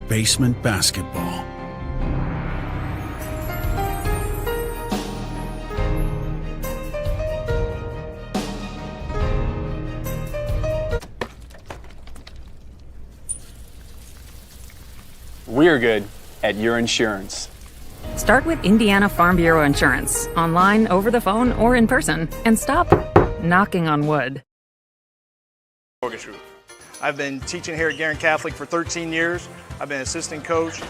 Basement basketball. We're good at your insurance. Start with Indiana Farm Bureau Insurance, online, over the phone, or in person, and stop knocking on wood. Mortgage Group. I've been teaching here at Guerin Catholic for 13 years. I've been assistant coach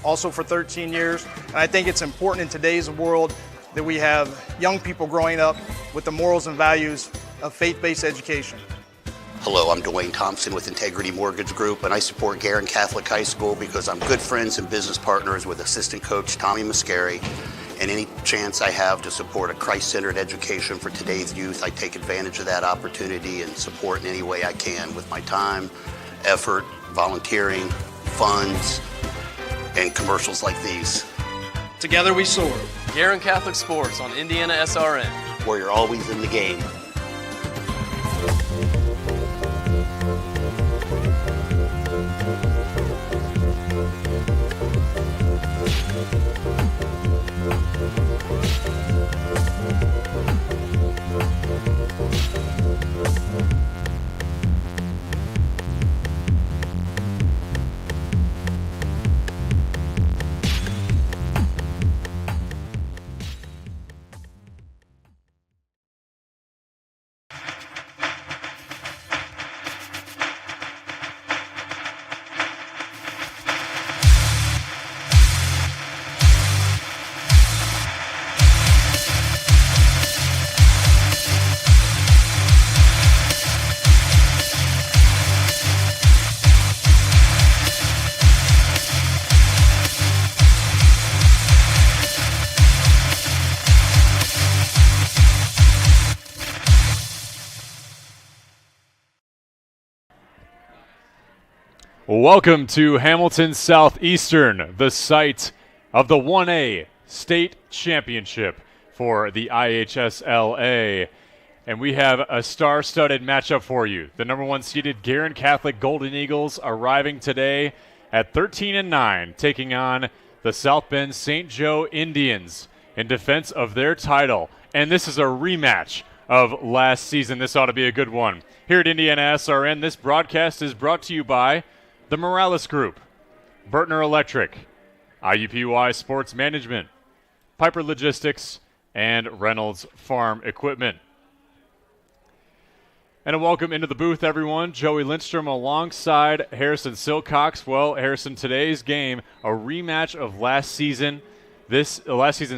also for 13 years. And I think it's important in today's world that we have young people growing up with the morals and values of faith-based education. Hello, I'm Dwayne Thompson with Integrity Mortgage Group, and I support Guerin Catholic High School because I'm good friends and business partners with assistant coach Tommy Mascari. And any chance I have to support a Christ-centered education for today's youth, I take advantage of that opportunity and support in any way I can with my time, effort, volunteering, funds, and commercials like these. Together we soar. Guerin Catholic Sports on IndianaSRN, where you're always in the game. Welcome to Hamilton Southeastern, the site of the 1A State Championship for the IHSLA. And we have a star-studded matchup for you. The number 1 seeded Guerin Catholic Golden Eagles arriving today at 13-9, taking on the South Bend St. Joe Indians in defense of their title. And this is a rematch of last season. This ought to be a good one. Here at IndianaSRN, this broadcast is brought to you by the Morales Group, Bertner Electric, IUPUI Sports Management, Piper Logistics, and Reynolds Farm Equipment. And a welcome into the booth, everyone. Joey Lindstrom alongside Harrison Silcox. Well, Harrison, today's game, a rematch of last season's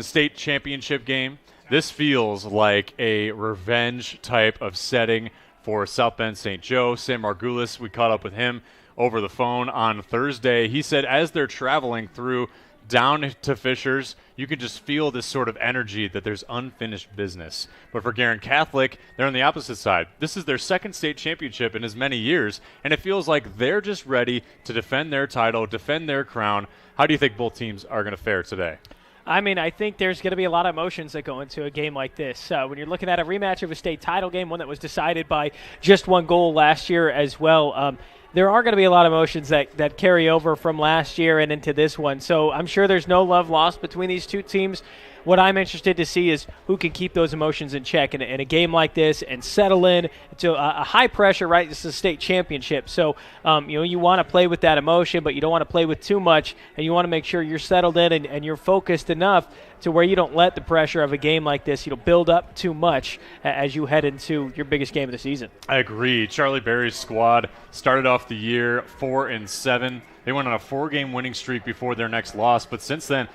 state championship game. This feels like a revenge type of setting for South Bend St. Joe. Sam Margulis, we caught up with him over the phone on Thursday. He said as they're traveling through down to Fishers, you can just feel this sort of energy that there's unfinished business. But for Guerin Catholic, they're on the opposite side. This is their second state championship in as many years, and it feels like they're just ready to defend their title, defend their crown. How do you think both teams are going to fare today? I mean, I think there's going to be a lot of emotions that go into a game like this. When you're looking at a rematch of a state title game, one that was decided by just one goal last year as well, there are going to be a lot of emotions that carry over from last year and into this one. So I'm sure there's no love lost between these two teams. What I'm interested to see is who can keep those emotions in check in a game like this and settle in to a high pressure, right? This is a state championship. So, you want to play with that emotion, but you don't want to play with too much, and you want to make sure you're settled in and you're focused enough to where you don't let the pressure of a game like this, build up too much as you head into your biggest game of the season. I agree. Charlie Berry's squad started off the year 4-7. They went on a 4-game winning streak before their next loss, but since then,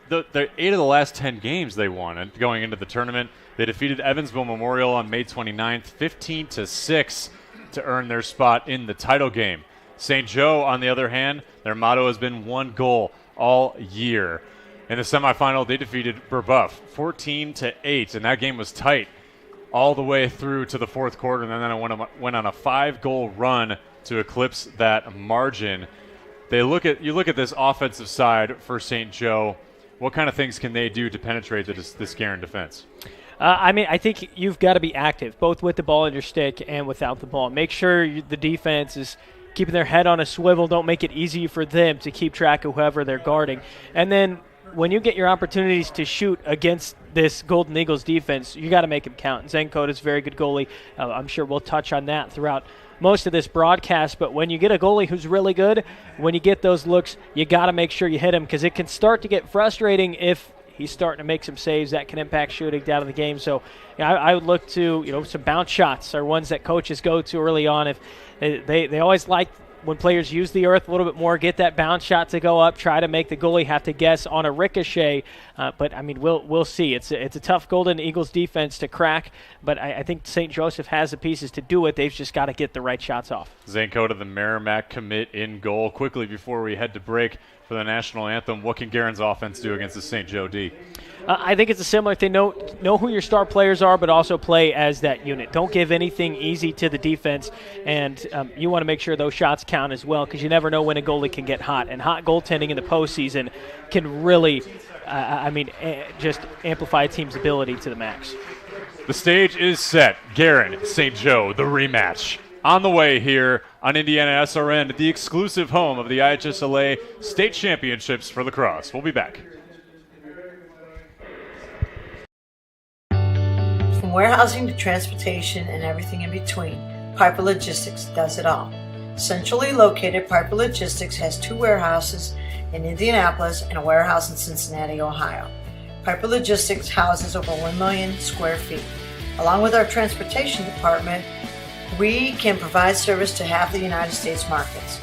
the 8 of the last 10 games they won. And going into the tournament, they defeated Evansville Memorial on May 29th, 15-6 to earn their spot in the title game. St. Joe, on the other hand, their motto has been one goal all year. In the semifinal, they defeated Brebeuf 14-8, and that game was tight all the way through to the fourth quarter, and then it went on a 5-goal run to eclipse that margin. You look at this offensive side for St. Joe. What kind of things can they do to penetrate this Guerin defense? I think you've got to be active, both with the ball in your stick and without the ball. Make sure the defense is keeping their head on a swivel, don't make it easy for them to keep track of whoever they're guarding. And then when you get your opportunities to shoot against this Golden Eagles defense, you got to make them count. Zenko is a very good goalie. I'm sure we'll touch on that throughout most of this broadcast, but when you get a goalie who's really good, when you get those looks, you got to make sure you hit him, because it can start to get frustrating if he's starting to make some saves that can impact shooting down in the game. So I would look to, some bounce shots are ones that coaches go to early on. If they always like when players use the earth a little bit more, get that bounce shot to go up, try to make the goalie have to guess on a ricochet. But I mean, we'll see. It's a tough Golden Eagles defense to crack, but I think St. Joseph has the pieces to do it. They've just got to get the right shots off. Zanko to the Merrimack commit in goal. Quickly before we head to break for the national anthem, what can Guerin's offense do against the St. Joe D? I think it's a similar thing. Know who your star players are, but also play as that unit. Don't give anything easy to the defense, and you want to make sure those shots count as well, because you never know when a goalie can get hot. And hot goaltending in the postseason can really, just amplify a team's ability to the max. The stage is set. Guerin, St. Joe, the rematch. On the way here on Indiana SRN, the exclusive home of the IHSLA State Championships for lacrosse. We'll be back. From warehousing to transportation and everything in between, Piper Logistics does it all. Centrally located, Piper Logistics has 2 warehouses in Indianapolis and a warehouse in Cincinnati, Ohio. Piper Logistics houses over 1 million square feet. Along with our transportation department, we can provide service to half the United States markets.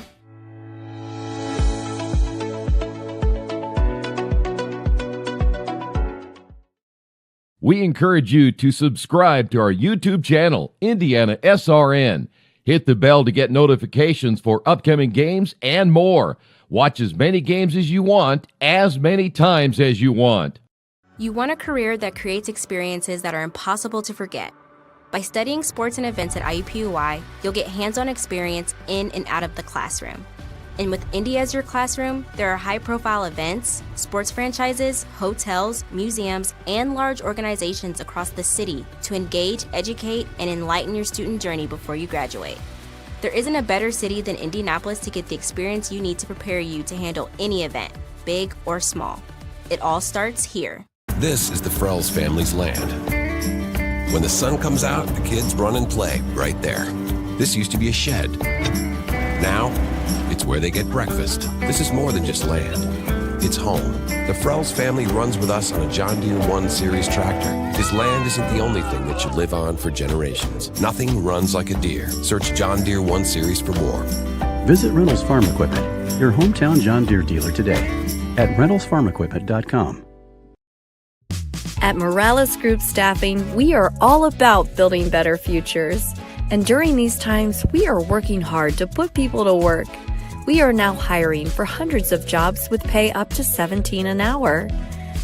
We encourage you to subscribe to our YouTube channel, Indiana SRN. Hit the bell to get notifications for upcoming games and more. Watch as many games as you want, as many times as you want. You want a career that creates experiences that are impossible to forget. By studying sports and events at IUPUI, you'll get hands-on experience in and out of the classroom. And with Indy as your classroom, there are high-profile events, sports franchises, hotels, museums, and large organizations across the city to engage, educate, and enlighten your student journey before you graduate. There isn't a better city than Indianapolis to get the experience you need to prepare you to handle any event, big or small. It all starts here. This is the Frells family's land. When the sun comes out, the kids run and play right there. This used to be a shed. Now, it's where they get breakfast. This is more than just land. It's home. The Frells family runs with us on a John Deere 1 Series tractor. His land isn't the only thing that should live on for generations. Nothing runs like a Deere. Search John Deere 1 Series for more. Visit Reynolds Farm Equipment, your hometown John Deere dealer today at reynoldsfarmequipment.com. At Morales Group Staffing, we are all about building better futures. And during these times, we are working hard to put people to work. We are now hiring for hundreds of jobs with pay up to $17 an hour.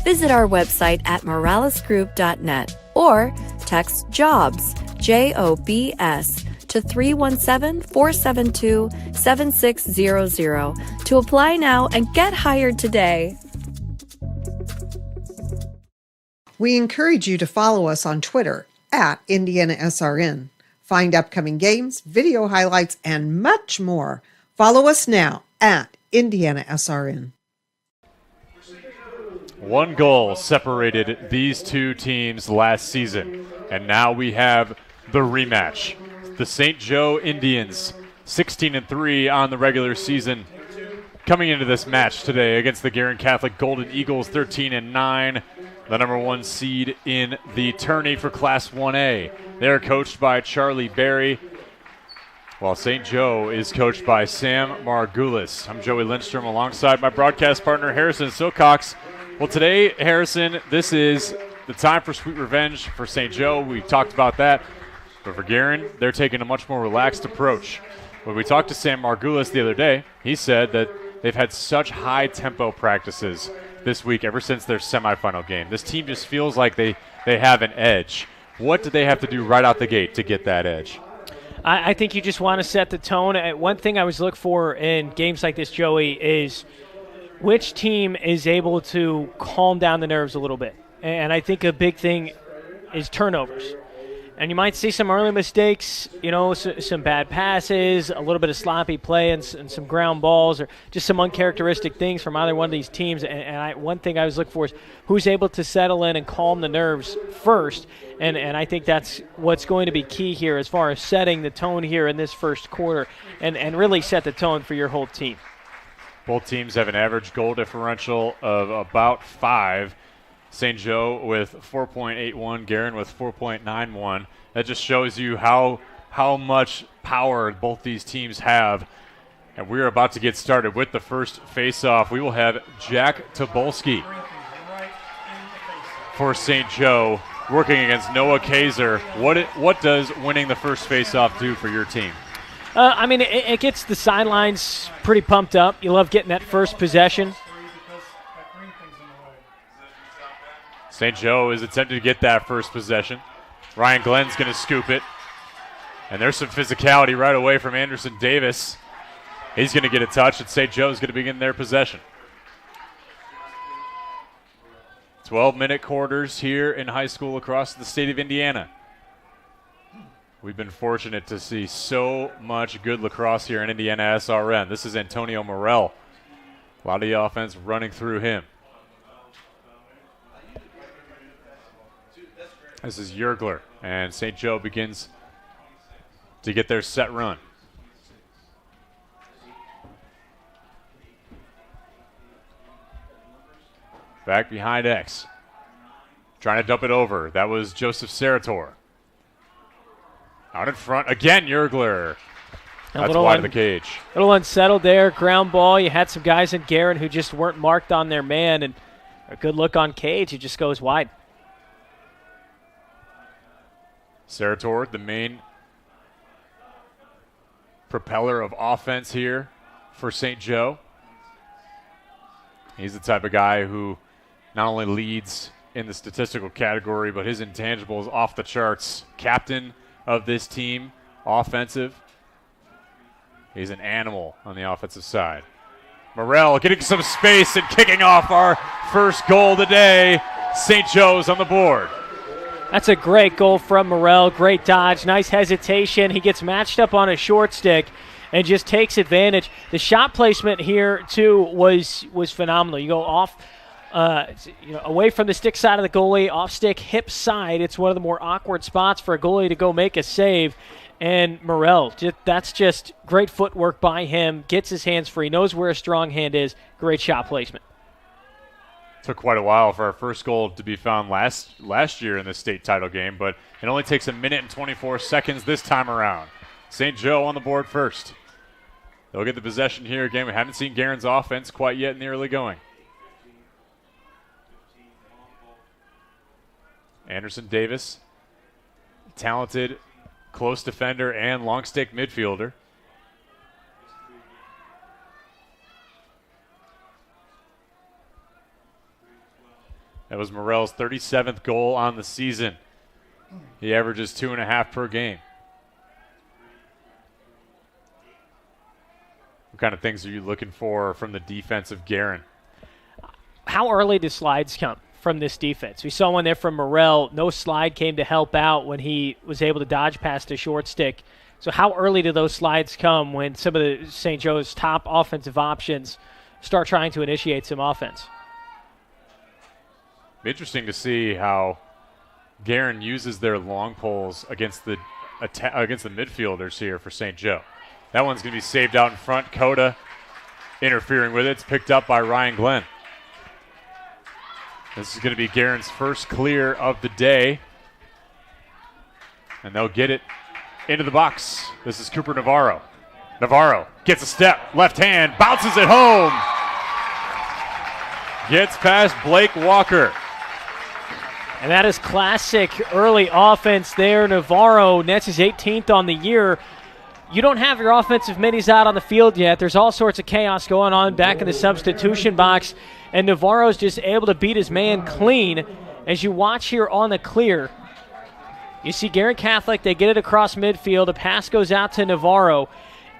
Visit our website at moralesgroup.net or text JOBS, JOBS, to 317-472-7600 to apply now and get hired today. We encourage you to follow us on Twitter at IndianaSRN. Find upcoming games, video highlights, and much more. Follow us now at IndianaSRN. 1 goal separated these 2 teams last season, and now we have the rematch. The St. Joe Indians, 16-3 on the regular season, coming into this match today against the Guerin Catholic Golden Eagles, 13-9. The number 1 seed in the tourney for Class 1A. They're coached by Charlie Berry, while St. Joe is coached by Sam Margulis. I'm Joey Lindstrom alongside my broadcast partner, Harrison Silcox. Well, today, Harrison, this is the time for sweet revenge for St. Joe. We talked about that. But for Guerin, they're taking a much more relaxed approach. When we talked to Sam Margulis the other day, he said that they've had such high-tempo practices this week ever since their semifinal game. This team just feels like they have an edge. What do they have to do right out the gate to get that edge? I think you just want to set the tone. One thing I always look for in games like this, Joey, is which team is able to calm down the nerves a little bit. And I think a big thing is turnovers. And you might see some early mistakes, some bad passes, a little bit of sloppy play and some ground balls, or just some uncharacteristic things from either one of these teams. And one thing I was looking for is who's able to settle in and calm the nerves first. And I think that's what's going to be key here as far as setting the tone here in this first quarter and really set the tone for your whole team. Both teams have an average goal differential of about 5. St. Joe with 4.81, Guerin with 4.91. That just shows you how much power both these teams have. And we're about to get started with the first face-off. We will have Jack Tobolski for St. Joe working against Noah Kaiser. What does winning the first face-off do for your team? It gets the sidelines pretty pumped up. You love getting that first possession. St. Joe is attempting to get that first possession. Ryan Glenn's going to scoop it. And there's some physicality right away from Anderson Davis. He's going to get a touch, and St. Joe's going to begin their possession. 12-minute quarters here in high school across the state of Indiana. We've been fortunate to see so much good lacrosse here in IndianaSRN. This is Antonio Morel. A lot of the offense running through him. This is Yergler, and St. Joe begins to get their set run. Back behind X. Trying to dump it over. That was Joseph Sarator. Out in front, again, Yergler. That's wide of the cage. A little unsettled there, ground ball. You had some guys in Guerin who just weren't marked on their man, and a good look on Cage. It just goes wide. Sarator, the main propeller of offense here for St. Joe. He's the type of guy who not only leads in the statistical category, but his intangibles off the charts. Captain of this team, offensive. He's an animal on the offensive side. Morel getting some space and kicking off our first goal today. St. Joe's on the board. That's a great goal from Morel. Great dodge. Nice hesitation. He gets matched up on a short stick and just takes advantage. The shot placement here, too, was phenomenal. You go off, away from the stick side of the goalie, off stick, hip side. It's one of the more awkward spots for a goalie to go make a save. And Morel, that's just great footwork by him. Gets his hands free, knows where a strong hand is. Great shot placement. Took quite a while for our first goal to be found last year in the state title game, but it only takes 1 minute and 24 seconds this time around. St. Joe on the board first. They'll get the possession here again. We haven't seen Guerin's offense quite yet in the early going. Anderson Davis, talented close defender and long stick midfielder. That was Morel's 37th goal on the season. He averages 2.5 per game. What kind of things are you looking for from the defense of Guerin? How early do slides come from this defense? We saw one there from Morel. No slide came to help out when he was able to dodge past a short stick. So how early do those slides come when some of the St. Joe's top offensive options start trying to initiate some offense? Interesting to see how Guerin uses their long poles against the midfielders here for St. Joe. That one's going to be saved out in front. Coda interfering with it. It's picked up by Ryan Glenn. This is going to be Guerin's first clear of the day. And they'll get it into the box. This is Cooper Navarro. Navarro gets a step, left hand, bounces it home. Gets past Blake Walker. And that is classic early offense there. Navarro nets his 18th on the year. You don't have your offensive minis out on the field yet. There's all sorts of chaos going on back in the substitution box. And Navarro's just able to beat his man clean. As you watch here on the clear, you see Guerin Catholic, they get it across midfield. A pass goes out to Navarro,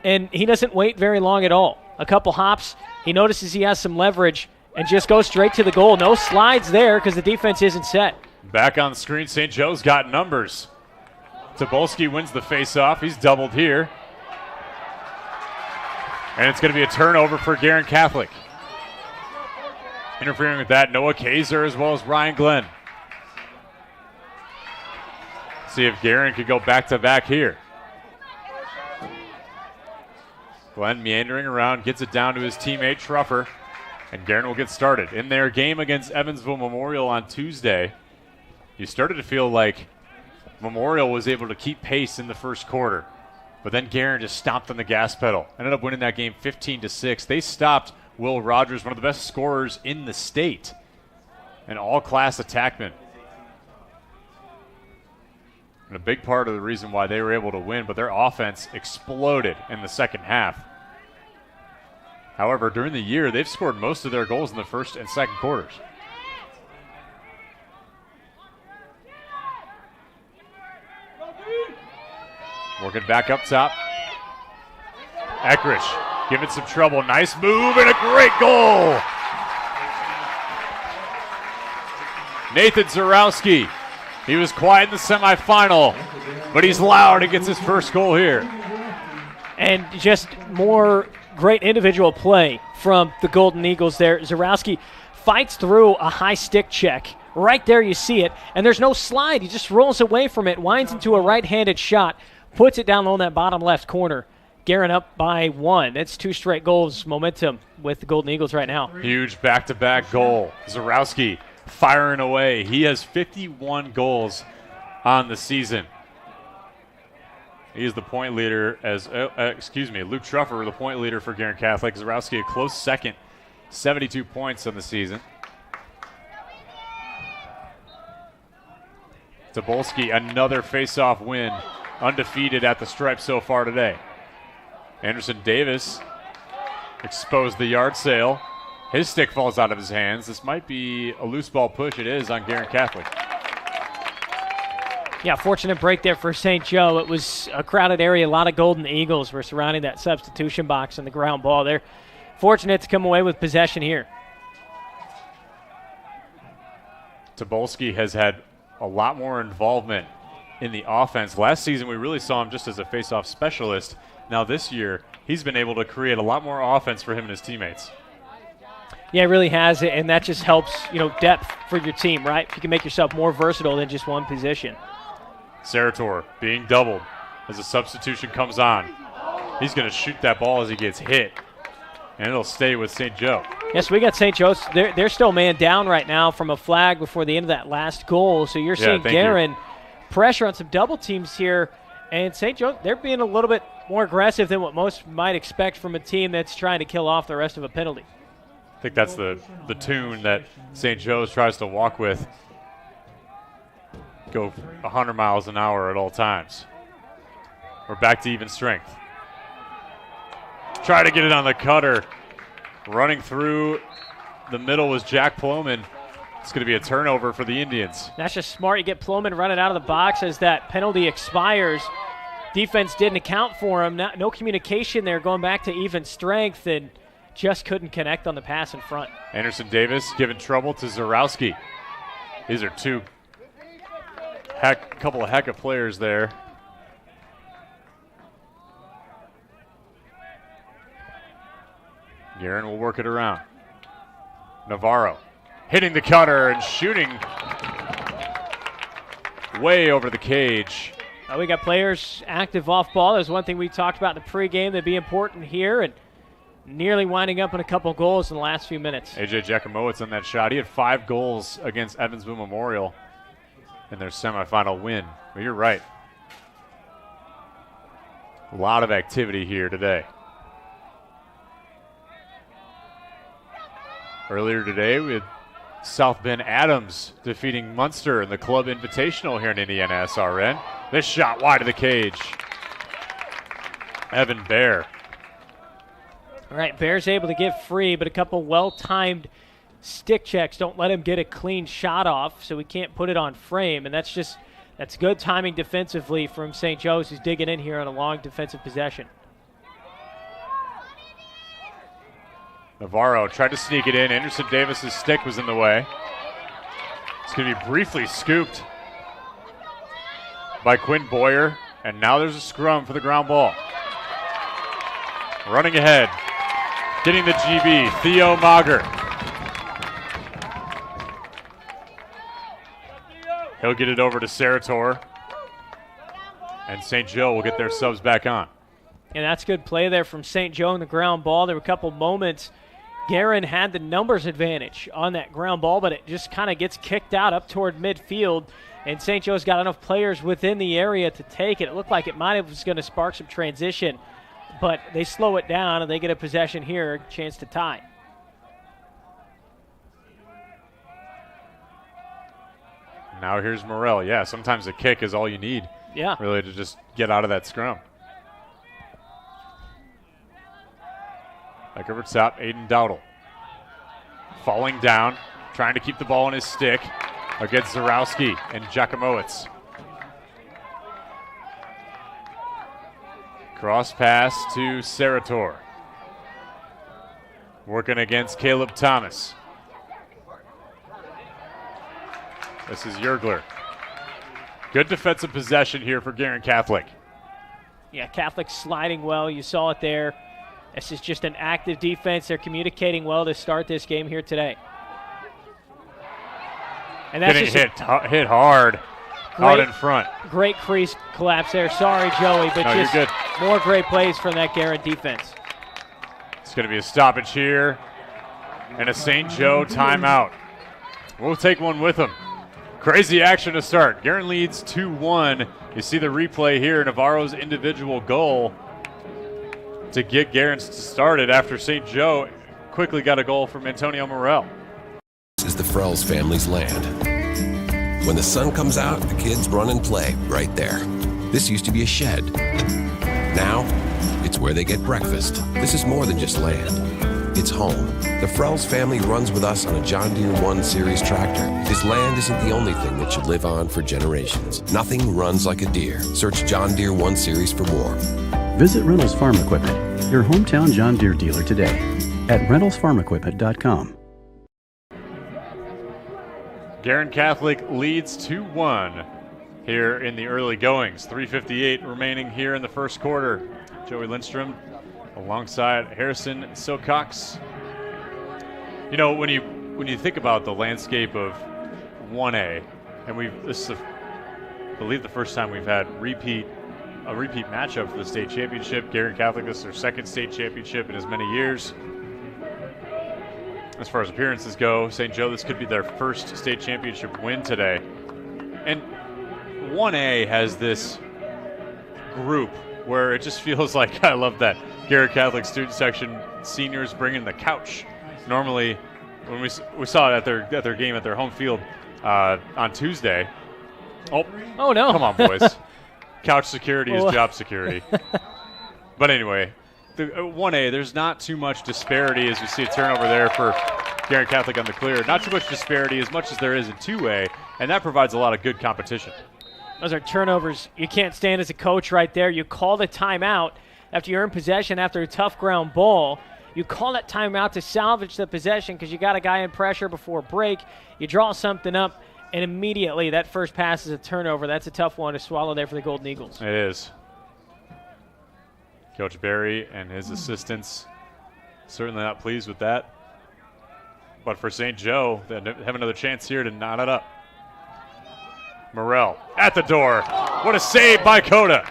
and he doesn't wait very long at all. A couple hops, he notices he has some leverage, and just goes straight to the goal. No slides there because the defense isn't set. Back on the screen, St. Joe's got numbers. Tobolski wins the faceoff. He's doubled here. And it's going to be a turnover for Guerin Catholic. Interfering with that, Noah Kaiser as well as Ryan Glenn. See if Guerin could go back-to-back here. Glenn meandering around, gets it down to his teammate Truffer, and Guerin will get started. In their game against Evansville Memorial on Tuesday, you started to feel like Memorial was able to keep pace in the first quarter, but then Guerin just stomped on the gas pedal. Ended up winning that game 15-6. They stopped Will Rogers, one of the best scorers in the state, an all-class attackman. And a big part of the reason why they were able to win, but their offense exploded in the second half. However, during the year, they've scored most of their goals in the first and second quarters. Working back up top. Eckrich giving some trouble. Nice move and a great goal. Nathan Zarowski. He was quiet in the semifinal, but he's loud and gets his first goal here. And just more great individual play from the Golden Eagles there. Zarowski fights through a high stick check. Right there you see it, and there's no slide. He just rolls away from it, winds into a right-handed shot, puts it down on that bottom left corner. Guerin up by 1. That's 2 straight goals momentum with the Golden Eagles right now. Huge back-to-back goal. Zarowski firing away. He has 51 goals on the season. He is the point leader as, Luke Truffer, the point leader for Guerin Catholic. Zarowski a close second, 72 points on the season. Tobolski, another face-off win, undefeated at the stripe so far today. Anderson Davis exposed the yard sale. His stick falls out of his hands. This might be a loose ball push. It is on Guerin Catholic. Yeah, fortunate break there for St. Joe. It was a crowded area. A lot of Golden Eagles were surrounding that substitution box and the ground ball. They're fortunate to come away with possession here. Tobolski has had a lot more involvement in the offense. Last season, we really saw him just as a face-off specialist. Now this year, he's been able to create a lot more offense for him and his teammates. Yeah, it really has, and that just helps, depth for your team, right? If you can make yourself more versatile than just one position. Sarator being doubled as a substitution comes on. He's going to shoot that ball as he gets hit, and it'll stay with St. Joe. Yes, we got St. Joe's. They're still man down right now from a flag before the end of that last goal. So you're seeing Guerin pressure on some double teams here, and St. Joe, they're being a little bit more aggressive than what most might expect from a team that's trying to kill off the rest of a penalty. I think that's the tune that St. Joe's tries to walk with. Go 100 miles an hour at all times. We're back to even strength. Try to get it on the cutter. Running through the middle was Jack Ploman. It's going to be a turnover for the Indians. That's just smart. You get Ploman running out of the box as that penalty expires. Defense didn't account for him. No communication there, going back to even strength, and just couldn't connect on the pass in front. Anderson Davis giving trouble to Zarowski. These are couple of heck of players there. Guerin will work it around. Navarro hitting the cutter and shooting way over the cage. We got players active off ball. There's one thing we talked about in the pregame that'd be important here, and nearly winding up in a couple goals in the last few minutes. AJ Giacomowitz on that shot. He had 5 goals against Evansville Memorial in their semifinal win. But you're right. A lot of activity here today. Earlier today, we had South Bend Adams defeating Munster in the Club Invitational here in IndianaSRN. This shot wide of the cage. Evan Bear. All right, Bear's able to get free, but a couple well-timed stick checks don't let him get a clean shot off, so we can't put it on frame, and that's good timing defensively from St. Joe's, who's digging in here on a long defensive possession. Navarro tried to sneak it in. Anderson Davis's stick was in the way. It's going to be briefly scooped by Quinn Boyer, and now there's a scrum for the ground ball. Running ahead, getting the GB, Theo Mager. He'll get it over to Sarator, and St. Joe will get their subs back on. And that's good play there from St. Joe in the ground ball. There were a couple moments Guerin had the numbers advantage on that ground ball, but it just kind of gets kicked out up toward midfield, and St. Joe's got enough players within the area to take it. It looked like it might have was going to spark some transition, but they slow it down, and they get a possession here, a chance to tie. Now here's Morrell. Yeah, sometimes a kick is all you need. Yeah. Really to just get out of that scrum. Back over top, Aiden Dowdle. Falling down, trying to keep the ball in his stick against Zarowski and Jakimowicz. Cross pass to Sarator. Working against Caleb Thomas. This is Yergler. Good defensive possession here for Guerin Catholic. Yeah, Catholic sliding well. You saw it there. This is just an active defense. They're communicating well to start this game here today. And that's getting hit hard out in front. Great crease collapse there. Sorry, Joey, but no, just more great plays from that Guerin defense. It's going to be a stoppage here and a St. Joe timeout. We'll take one with them. Crazy action to start. Guerin leads 2-1. You see the replay here, Navarro's individual goal to get Guerin started after St. Joe quickly got a goal from Antonio Morrell. This is the Frells family's land. When the sun comes out, the kids run and play right there. This used to be a shed. Now, it's where they get breakfast. This is more than just land. It's home. The Frells family runs with us on a John Deere 1 Series tractor. His land isn't the only thing that should live on for generations. Nothing runs like a Deere. Search John Deere 1 Series for more. Visit Reynolds Farm Equipment, your hometown John Deere dealer today at reynoldsfarmequipment.com. Guerin Catholic leads 2-1 here in the early goings. 3:58 remaining here in the first quarter. Joey Lindstrom alongside Harrison Silcox. You know, when you think about the landscape of 1A, and this is, I believe, the first time we've had a repeat matchup for the state championship. Guerin Catholic, this is their second state championship in as many years. As far as appearances go, St. Joe, this could be their first state championship win today. And 1A has this group where it just feels like, I love that Guerin Catholic student section seniors bringing the couch. Normally, when we saw it at their game at their home field on Tuesday. Oh no! Come on, boys. Couch security is job security. But anyway, the 1A, there's not too much disparity as we see a turnover there for Guerin Catholic on the clear. Not too much disparity as much as there is in 2A, and that provides a lot of good competition. Those are turnovers you can't stand as a coach right there. You call the timeout after you earn possession after a tough ground ball. You call that timeout to salvage the possession because you got a guy in pressure before break. You draw something up, and immediately that first pass is a turnover. That's a tough one to swallow there for the Golden Eagles. It is. Coach Barry and his assistants certainly not pleased with that. But for St. Joe, they have another chance here to knot it up. Morrell at the door. What a save by Coda.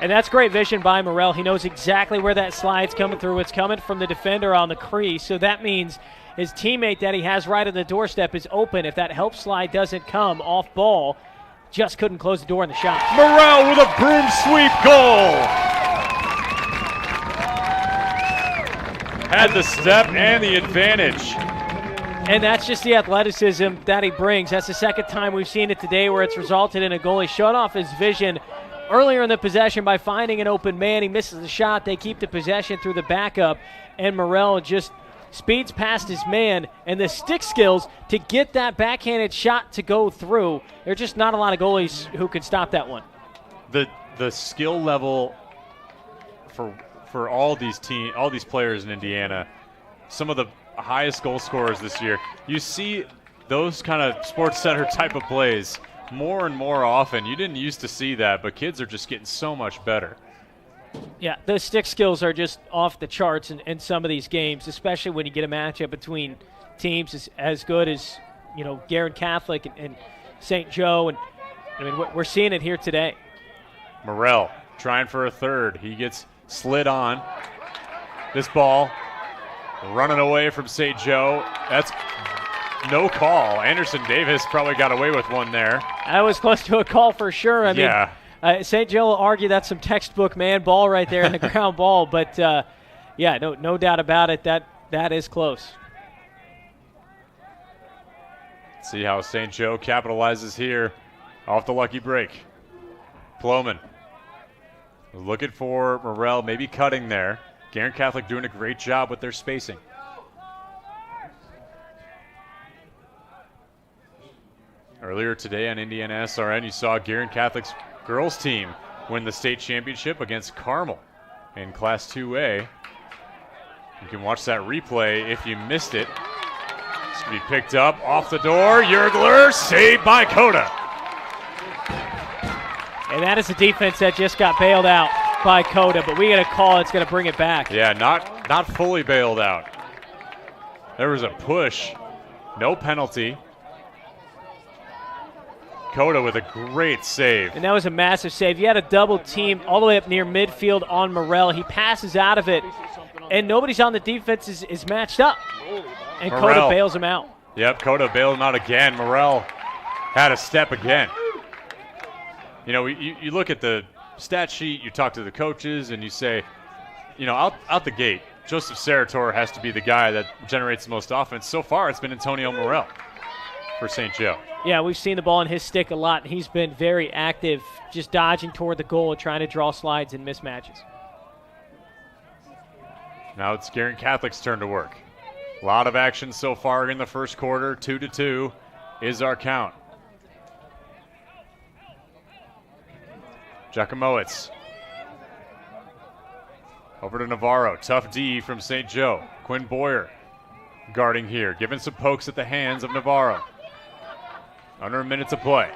And that's great vision by Morrell. He knows exactly where that slide's coming through. It's coming from the defender on the crease. So that means his teammate that he has right on the doorstep is open. If that help slide doesn't come off ball, just couldn't close the door in the shot. Morrell with a broom sweep goal. Had the step and the advantage. And that's just the athleticism that he brings. That's the second time we've seen it today where it's resulted in a goal. He shut off his vision earlier in the possession by finding an open man. He misses the shot. They keep the possession through the backup, and Morrell just speeds past his man, and the stick skills to get that backhanded shot to go through. There are just not a lot of goalies who can stop that one. The skill level for all these players in Indiana, some of the highest goal scorers this year. You see those kind of Sports Center type of plays more and more often. You didn't used to see that, but kids are just getting so much better. Yeah, the stick skills are just off the charts in some of these games, especially when you get a matchup between teams as good as, Guerin Catholic and St. Joe. And I mean, we're seeing it here today. Morrell trying for a third. He gets slid on. This ball running away from St. Joe. That's no call. Anderson Davis probably got away with one there. That was close to a call for sure. I mean, St. Joe will argue that's some textbook man ball right there in the ground ball. But, no doubt about it. That is close. See how St. Joe capitalizes here off the lucky break. Ploman looking for Morrell, maybe cutting there. Guerin Catholic doing a great job with their spacing. Earlier today on IndianaSRN, you saw Guerin Catholic's girls team win the state championship against Carmel in Class 2A. You can watch that replay if you missed it. It's going to be picked up off the door. Yergler saved by Coda. And that is a defense that just got bailed out by Coda, but we get a call. It's going to bring it back. Yeah, not fully bailed out. There was a push. No penalty. Coda with a great save. And that was a massive save. You had a double team all the way up near midfield on Morrell. He passes out of it, and nobody's on the defense is matched up. And Morrell. Coda bails him out. Yep, Coda bailed him out again. Morrell had a step again. You look at the stat sheet, you talk to the coaches, and you say, out the gate, Joseph Sarator has to be the guy that generates the most offense. So far, it's been Antonio Morrell for St. Joe. Yeah, we've seen the ball in his stick a lot, and he's been very active, just dodging toward the goal and trying to draw slides and mismatches. Now it's Guerin Catholic's turn to work. A lot of action so far in the first quarter. 2-2 is our count. Giacomowitz. Over to Navarro. Tough D from St. Joe. Quinn Boyer guarding here, giving some pokes at the hands of Navarro. Under a minute to play.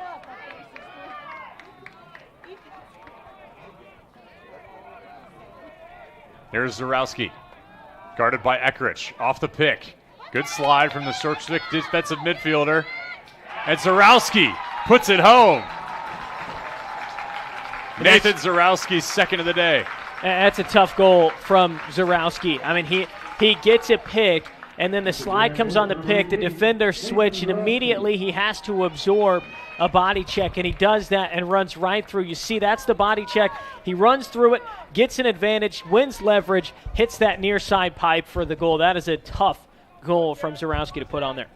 Here's Zarowski. Guarded by Eckrich. Off the pick. Good slide from the short stick defensive midfielder. And Zarowski puts it home. Nathan Zarowski's second of the day. That's a tough goal from Zarowski. I mean, he gets a pick, and then the slide comes on the pick, the defender switch, and immediately he has to absorb a body check, and he does that and runs right through. You see, that's the body check. He runs through it, gets an advantage, wins leverage, hits that near side pipe for the goal. That is a tough goal from Zarowski to put on there.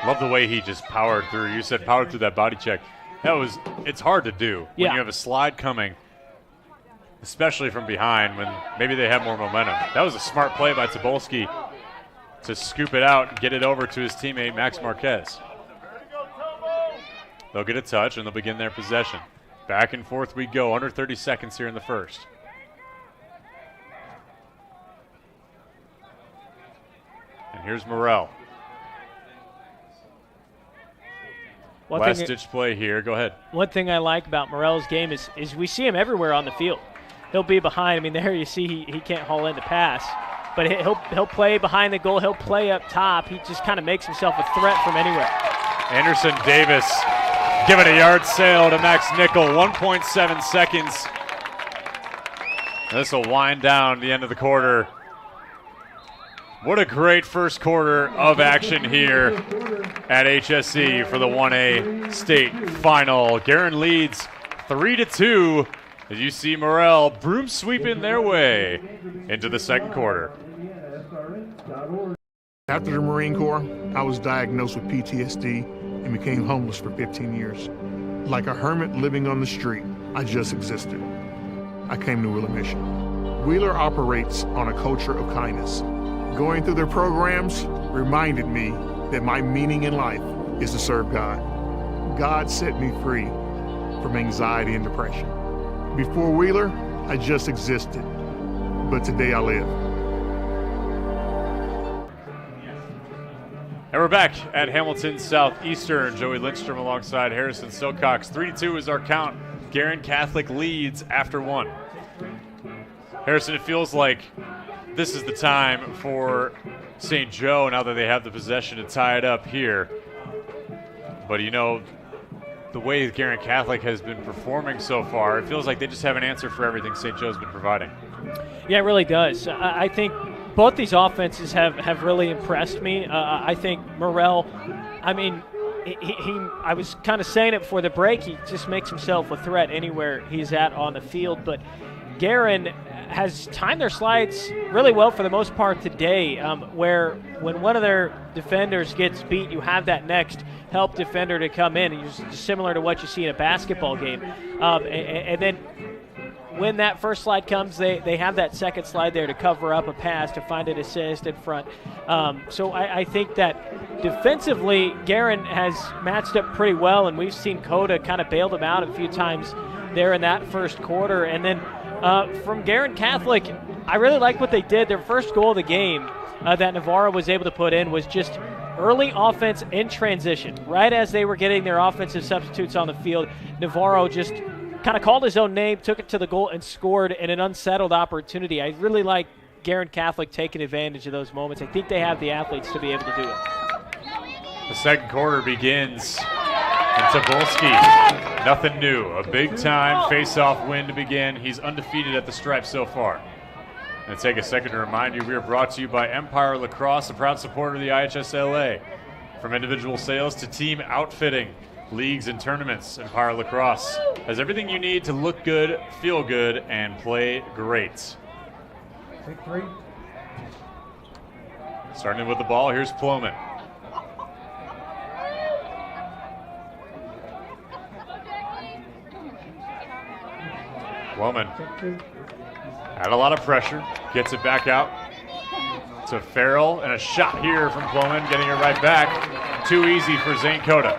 Love the way he just powered through. You said powered through that body check. It's hard to do when you have a slide coming, especially from behind when maybe they have more momentum. That was a smart play by Tobolski to scoop it out and get it over to his teammate Max Marquez. They'll get a touch and they'll begin their possession. Back and forth we go, under 30 seconds here in the first. And here's Morrell. Last-ditch play here. Go ahead. One thing I like about Morrell's game is we see him everywhere on the field. He'll be behind. I mean, there you see he can't haul in the pass. But he'll play behind the goal. He'll play up top. He just kind of makes himself a threat from anywhere. Anderson Davis giving a yard sale to Max Nickel. 1.7 seconds. This will wind down the end of the quarter. What a great first quarter of action here at HSE for the 1A state final. Guerin leads 3-2 as you see Morrell broom sweeping their way into the second quarter. After the Marine Corps, I was diagnosed with PTSD and became homeless for 15 years. Like a hermit living on the street, I just existed. I came to Wheeler Mission. Wheeler operates on a culture of kindness. Going through their programs reminded me that my meaning in life is to serve God. God set me free from anxiety and depression. Before Wheeler, I just existed, but today I live. And we're back at Hamilton Southeastern. Joey Lindstrom alongside Harrison Silcox. 3-2 is our count. Guerin Catholic leads after 1. Harrison, it feels like this is the time for St. Joe, now that they have the possession, to tie it up here. But you know, the way Guerin Catholic has been performing so far, it feels like they just have an answer for everything St. Joe's been providing. Yeah, it really does. I think both these offenses have really impressed me. I think Morrell, I mean, I was kind of saying it before the break, he just makes himself a threat anywhere he's at on the field. But Guerin has timed their slides really well for the most part today, where when one of their defenders gets beat, you have that next help defender to come in, and just similar to what you see in a basketball game. And then when that first slide comes, they have that second slide there to cover up a pass, to find an assist in front. So I think that defensively, Guerin has matched up pretty well, and we've seen Coda kind of bail them out a few times there in that first quarter. And then from Guerin Catholic, I really like what they did. Their first goal of the game that Navarro was able to put in was just early offense in transition. Right as they were getting their offensive substitutes on the field, Navarro just kind of called his own name, took it to the goal, and scored in an unsettled opportunity. I really like Guerin Catholic taking advantage of those moments. I think they have the athletes to be able to do it. The second quarter begins, and Tobolski, nothing new. A big-time face-off win to begin. He's undefeated at the stripe so far. And take a second to remind you, we are brought to you by Empire Lacrosse, a proud supporter of the IHSLA. From individual sales to team outfitting, leagues and tournaments, Empire Lacrosse has everything you need to look good, feel good, and play great. Take 3. Starting with the ball, here's Ploman. Ploman had a lot of pressure, gets it back out to Farrell, and a shot here from Ploman, getting it right back. Too easy for Zane Coda.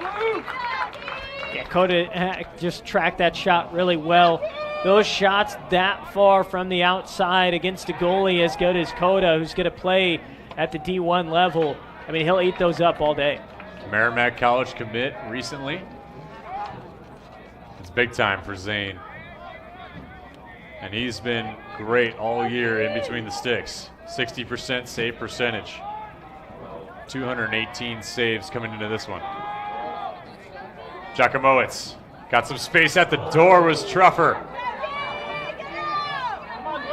Yeah, Coda just tracked that shot really well. Those shots that far from the outside against a goalie as good as Coda, who's going to play at the D1 level, I mean, he'll eat those up all day. Merrimack College commit recently. It's big time for Zane. And he's been great all year in between the sticks. 60% save percentage. 218 saves coming into this one. Giacomowicz got some space at the door, was Truffer.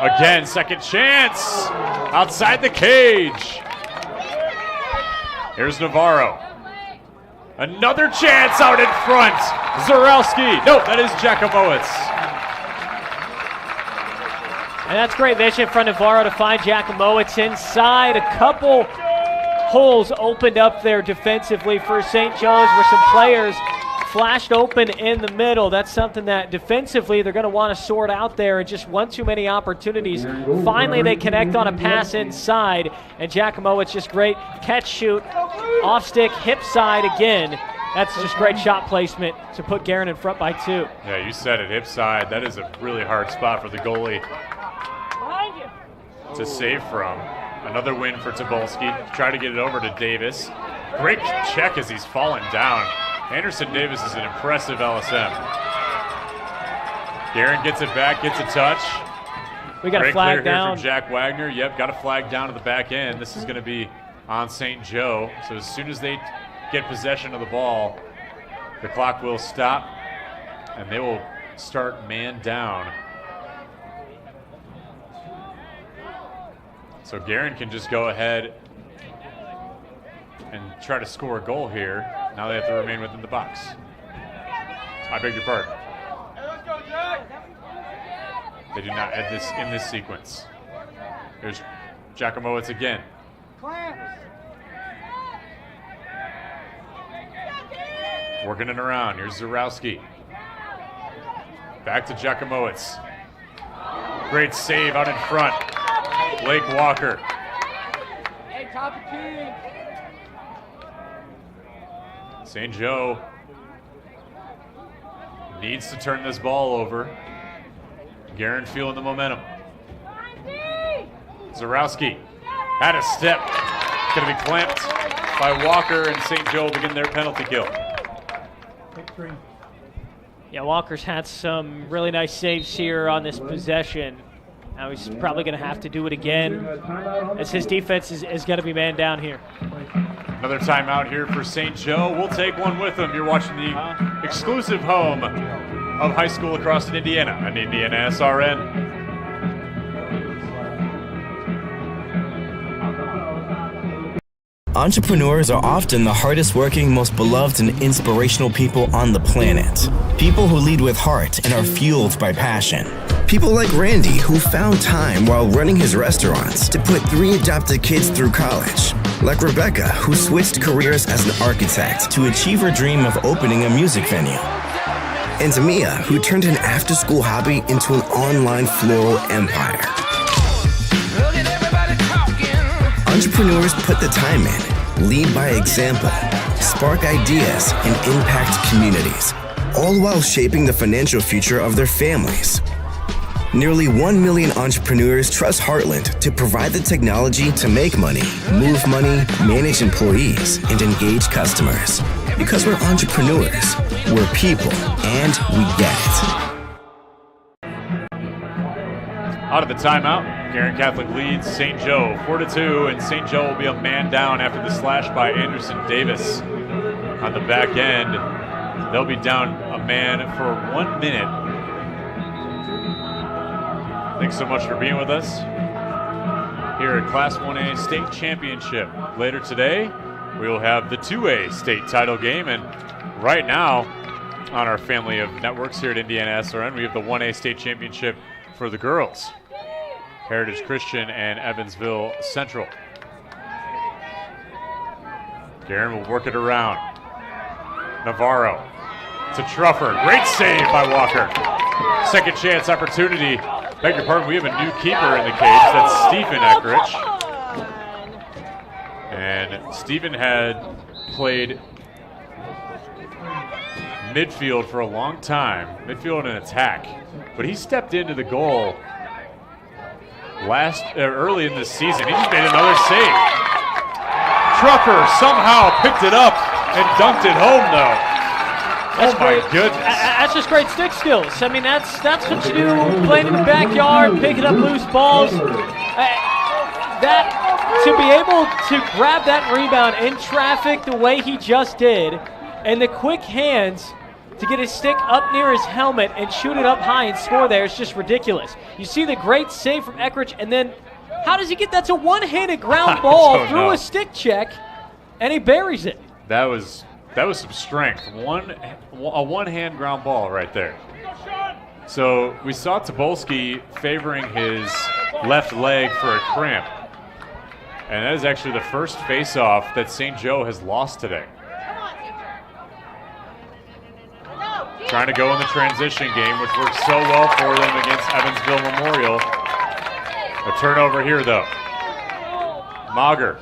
Again, second chance outside the cage. Here's Navarro. Another chance out in front. Zarowski. No, that is Giacomowicz. And that's great vision from Navarro to find Giacomowicz inside. A couple holes opened up there defensively for St. Joe's, where some players flashed open in the middle. That's something that defensively they're going to want to sort out there, and just one too many opportunities. Finally, they connect on a pass inside, and Giacomowicz just great catch, shoot, off stick, hip side again. That's just great shot placement to put Guerin in front by 2. Yeah, you said it, hip side. That is a really hard spot for the goalie to save from. Another win for Tobolski. Try to get it over to Davis. Great check as he's falling down. Anderson Davis is an impressive LSM. Guerin gets it back, gets a touch. We got a flag down. Here from Jack Wagner. Yep, got a flag down to the back end. This is going to be on St. Joe. So as soon as they get possession of the ball, the clock will stop, and they will start man down. So Guerin can just go ahead and try to score a goal here. Now they have to remain within the box. I beg your pardon. They do not add this in this sequence. Here's Giacomowicz again. Working it around. Here's Zarowski. Back to Giacomowicz. Great save out in front. Blake Walker. Hey, top of key. St. Joe needs to turn this ball over. Guerin feeling the momentum. Zarowski had a step. Going to be clamped. by Walker, and St. Joe will begin their penalty kill. Yeah, Walker's had some really nice saves here on this possession. Now he's probably going to have to do it again as his defense is going to be man down here. Another timeout here for St. Joe. We'll take one with them. You're watching the exclusive home of high school lacrosse in Indiana on IndianaSRN. Entrepreneurs are often the hardest working, most beloved and inspirational people on the planet. People who lead with heart and are fueled by passion. People like Randy, who found time while running his restaurants to put 3 adopted kids through college. Like Rebecca, who switched careers as an architect to achieve her dream of opening a music venue. And Mia, who turned an after-school hobby into an online floral empire. Entrepreneurs put the time in, lead by example, spark ideas, and impact communities, all while shaping the financial future of their families. Nearly 1 million entrepreneurs trust Heartland to provide the technology to make money, move money, manage employees, and engage customers. Because we're entrepreneurs, we're people, and we get it. Out of the timeout, Guerin Catholic leads St. Joe 4-2, and St. Joe will be a man down after the slash by Anderson Davis. On the back end, they'll be down a man for 1 minute. Thanks so much for being with us here at Class 1A State Championship. Later today, we will have the 2A state title game, and right now on our family of networks here at IndianaSRN, we have the 1A state championship for the girls. Heritage Christian and Evansville Central. Guerin will work it around. Navarro to Truffer. Great save by Walker. Second chance opportunity. Beg your pardon, we have a new keeper in the cage. That's Stephen Eckrich. And Stephen had played midfield for a long time, midfield and attack. But he stepped into the goal early in this season. He just made another save. Truffer somehow picked it up and dunked it home, though. That's oh great. My goodness. That's just great stick skills. I mean, that's what you do, playing in the backyard, picking up loose balls. That to be able to grab that rebound in traffic the way he just did, and the quick hands to get his stick up near his helmet and shoot it up high and score there is just ridiculous. You see the great save from Eckrich, and then how does he get that's a one-handed ground ball through a stick check, and he buries it. That was some strength. A one-hand ground ball right there. So we saw Tobolski favoring his left leg for a cramp. And that is actually the first face-off that St. Joe has lost today. Trying to go in the transition game, which worked so well for them against Evansville Memorial. A turnover here, though. Mauger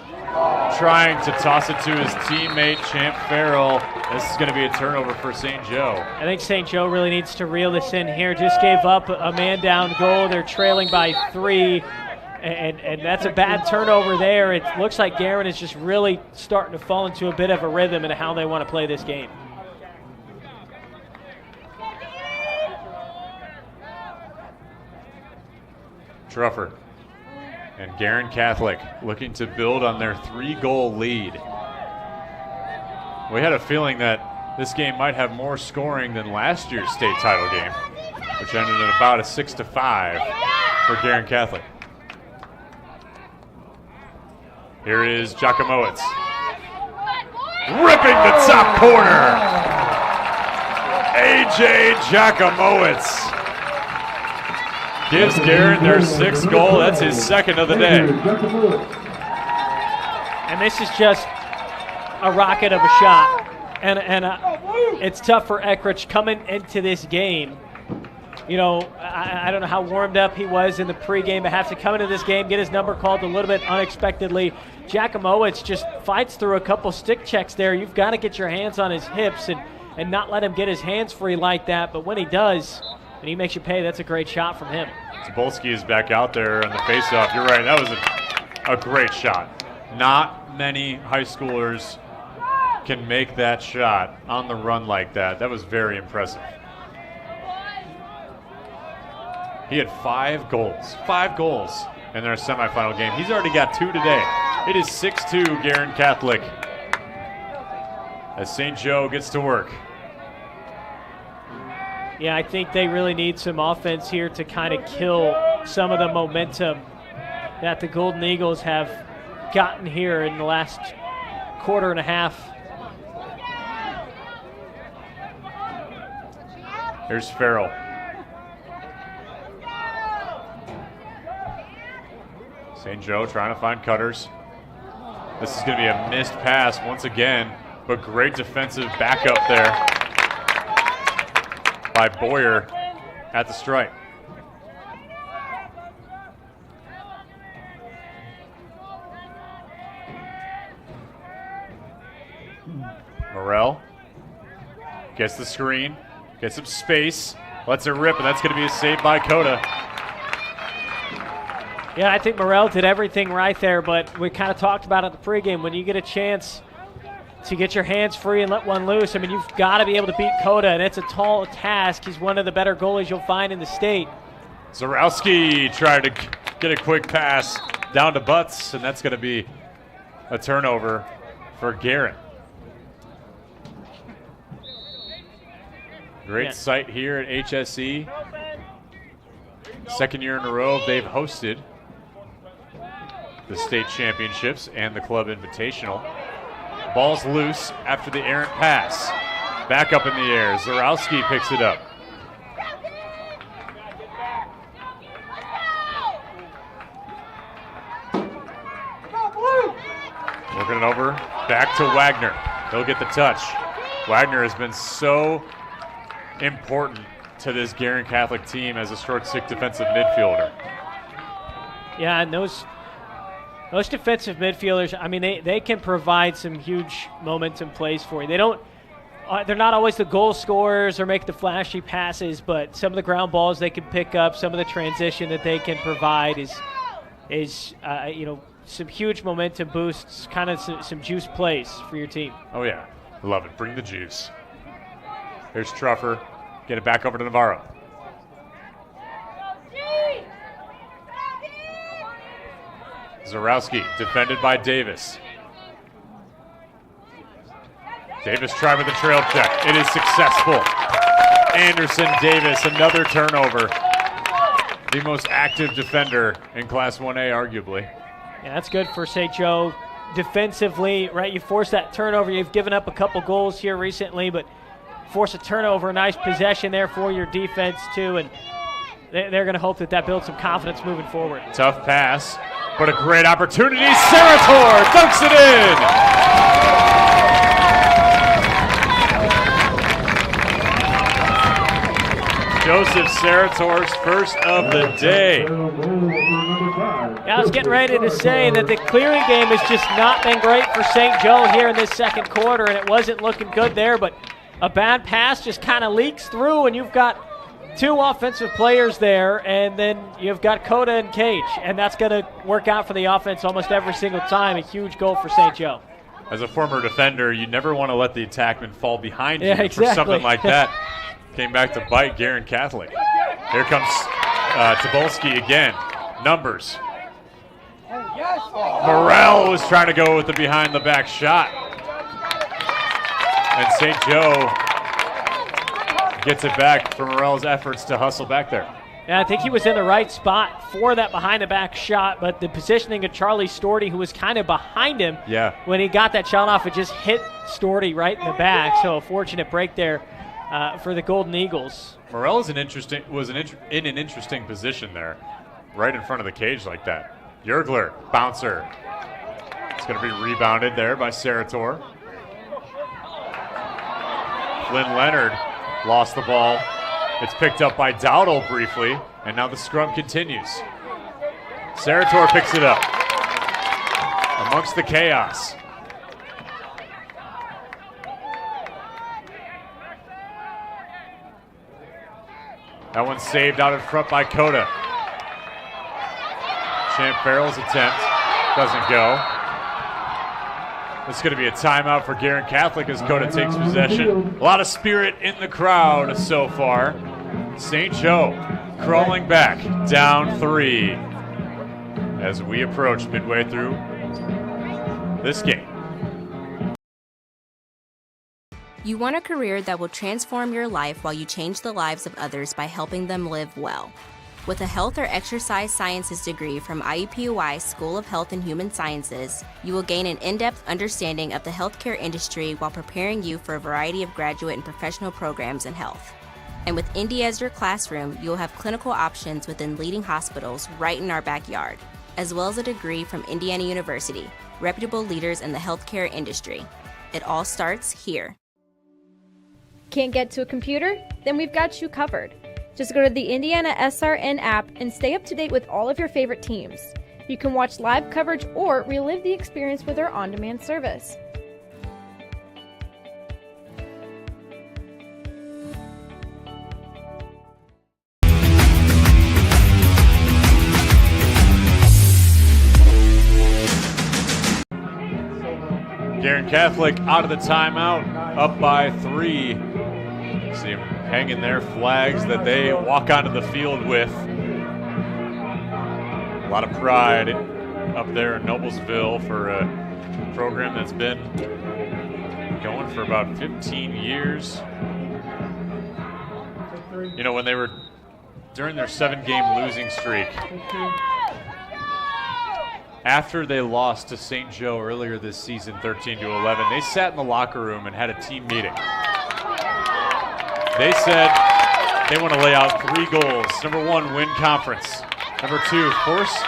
trying to toss it to his teammate, Champ Farrell. This is going to be a turnover for St. Joe. I think St. Joe really needs to reel this in here. Just gave up a man-down goal. They're trailing by 3, and that's a bad turnover there. It looks like Guerin is just really starting to fall into a bit of a rhythm in how they want to play this game. Truffer and Guerin Catholic looking to build on their 3-goal lead. We had a feeling that this game might have more scoring than last year's state title game, which ended at about a 6-5 for Guerin Catholic. Here is Giacomowitz. Ripping the top corner. A.J. Giacomowitz gives Guerin their 6th goal. That's his 2nd of the day. And this is just a rocket of a shot. And it's tough for Eckrich coming into this game. You know, I don't know how warmed up he was in the pregame, but have to come into this game, get his number called a little bit unexpectedly. Giacomowitz just fights through a couple stick checks there. You've got to get your hands on his hips and not let him get his hands free like that. But when he does, and he makes you pay, that's a great shot from him. Tobolski is back out there on the faceoff. You're right, that was a great shot. Not many high schoolers can make that shot on the run like that. That was very impressive. He had 5 goals in their semifinal game. He's already got 2 today. It is 6-2 Guerin Catholic as St. Joe gets to work. Yeah, I think they really need some offense here to kind of kill some of the momentum that the Golden Eagles have gotten here in the last quarter and a half. Here's Farrell. St. Joe trying to find cutters. This is going to be a missed pass once again, but great defensive backup there by Boyer at the stripe. Morrell gets the screen, gets some space, lets it rip, and that's going to be a save by Coda. Yeah, I think Morrell did everything right there, but we kind of talked about it at the pregame. When you get a chance to get your hands free and let one loose, I mean, you've got to be able to beat Coda, and it's a tall task. He's one of the better goalies you'll find in the state. Zarowski tried to get a quick pass down to Butts, and that's going to be a turnover for Guerin. Great sight here at HSE. Second year in a row they've hosted the state championships and the club invitational. Ball's loose after the errant pass. Back up in the air. Zarowski picks it up. Working it over. Back to Wagner. He'll get the touch. Wagner has been so important to this Guerin Catholic team as a short stick defensive midfielder. Yeah, and those defensive midfielders, I mean, they can provide some huge momentum plays for you. They're not always the goal scorers or make the flashy passes, but some of the ground balls they can pick up, some of the transition that they can provide is some huge momentum boosts, kind of some juice plays for your team. Oh yeah, love it. Bring the juice. Here's Truffer. Get it back over to Navarro. Zarowski defended by Davis. Davis tried with a trail check. It is successful. Anderson Davis, another turnover. The most active defender in Class 1A, arguably. Yeah, that's good for St. Joe. Defensively, right, you force that turnover. You've given up a couple goals here recently, but force a turnover, nice possession there for your defense too, and they're going to hope that builds some confidence moving forward. Tough pass, but a great opportunity. Sarator dunks it in! Joseph Sarator's first of the day. Yeah, I was getting ready to say that the clearing game has just not been great for St. Joe here in this second quarter, and it wasn't looking good there, but a bad pass just kind of leaks through, and you've got 2 offensive players there, and then you've got Coda and Cage, and that's going to work out for the offense almost every single time. A huge goal for St. Joe. As a former defender, you never want to let the attackman fall behind you exactly. for something like that. Came back to bite Guerin Catholic. Here comes Tobolski again. Numbers. Morrell was trying to go with the behind-the-back shot. And St. Joe gets it back for Morrell's efforts to hustle back there. Yeah, I think he was in the right spot for that behind-the-back shot, but the positioning of Charlie Storty, who was kind of behind him when he got that shot off, it just hit Storty right in the back. So a fortunate break there for the Golden Eagles. Morrell was in an interesting position there, right in front of the cage like that. Yergler, bouncer. It's going to be rebounded there by Sarator. Flynn Leonard lost the ball. It's picked up by Dowdle briefly, and now the scrum continues. Sarator picks it up amongst the chaos. That one's saved out in front by Coda. Champ Farrell's attempt doesn't go. It's going to be a timeout for Guerin Catholic as Coda takes possession. A lot of spirit in the crowd so far. St. Joe crawling back, down 3 as we approach midway through this game. You want a career that will transform your life while you change the lives of others by helping them live well. With a health or exercise sciences degree from IUPUI School of Health and Human Sciences, you will gain an in-depth understanding of the healthcare industry while preparing you for a variety of graduate and professional programs in health. And with Indy as your classroom, you will have clinical options within leading hospitals right in our backyard, as well as a degree from Indiana University, reputable leaders in the healthcare industry. It all starts here. Can't get to a computer? Then we've got you covered. Just go to the IndianaSRN app and stay up to date with all of your favorite teams. You can watch live coverage or relive the experience with our on-demand service. Guerin Catholic out of the timeout, up by 3. See them hanging their flags that they walk onto the field with. A lot of pride up there in Noblesville for a program that's been going for about 15 years. You know, when they were during their 7-game losing streak, after they lost to St. Joe earlier this season, 13-11, they sat in the locker room and had a team meeting. They said they want to lay out 3 goals. Number 1, win conference. Number 2, force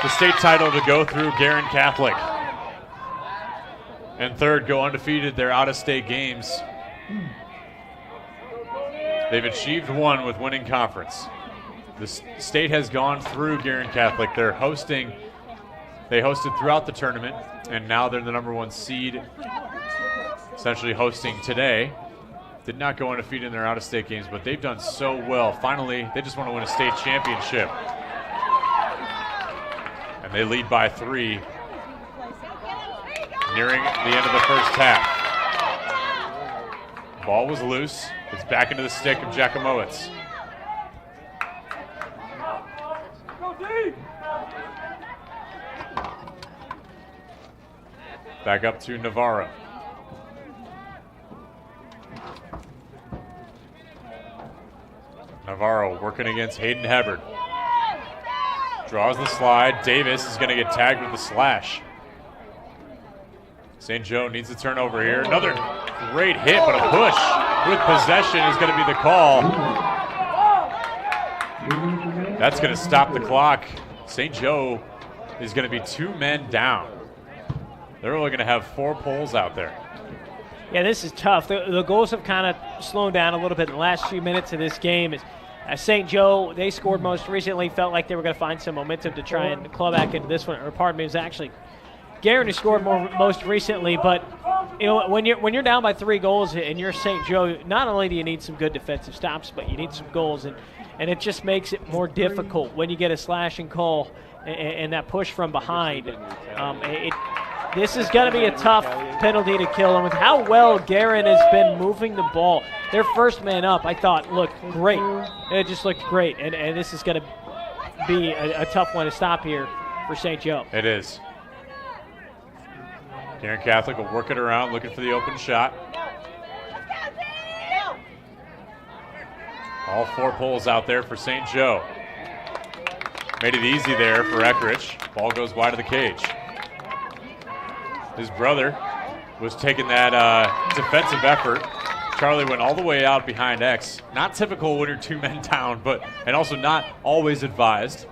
the state title to go through Guerin Catholic. And 3rd, go undefeated their out-of-state games. They've achieved 1 with winning conference. The state has gone through Guerin Catholic. They hosted throughout the tournament, and now they're the number 1 seed, essentially hosting today. Did not go undefeated in their out-of-state games, but they've done so well. Finally, they just want to win a state championship. And they lead by 3, nearing the end of the first half. Ball was loose. It's back into the stick of Jacomowitz. Back up to Navarro. Navarro working against Hayden Hubbard. Draws the slide. Davis is going to get tagged with the slash. St. Joe needs a turnover here. Another great hit, but a push with possession is going to be the call. That's going to stop the clock. St. Joe is going to be 2 men down. They're only going to have 4 poles out there. Yeah, this is tough. The goals have kind of slowed down a little bit in the last few minutes of this game. St. Joe, they scored most recently, felt like they were going to find some momentum to try and claw back into this one. Or pardon me, it was actually Guerin who scored most recently. But you know, when you're down by 3 goals and you're St. Joe, not only do you need some good defensive stops, but you need some goals, and it just makes it more difficult when you get a slashing call and that push from behind. This is going to be a tough penalty to kill, and with how well Guerin has been moving the ball, their first man up, I thought, looked great. It just looked great, and this is going to be a tough one to stop here for St. Joe. It is. Guerin Catholic will work it around, looking for the open shot. All 4 poles out there for St. Joe. Made it easy there for Eckrich. Ball goes wide of the cage. His brother was taking that defensive effort. Charlie went all the way out behind X. Not typical when you're 2 men down, and also not always advised.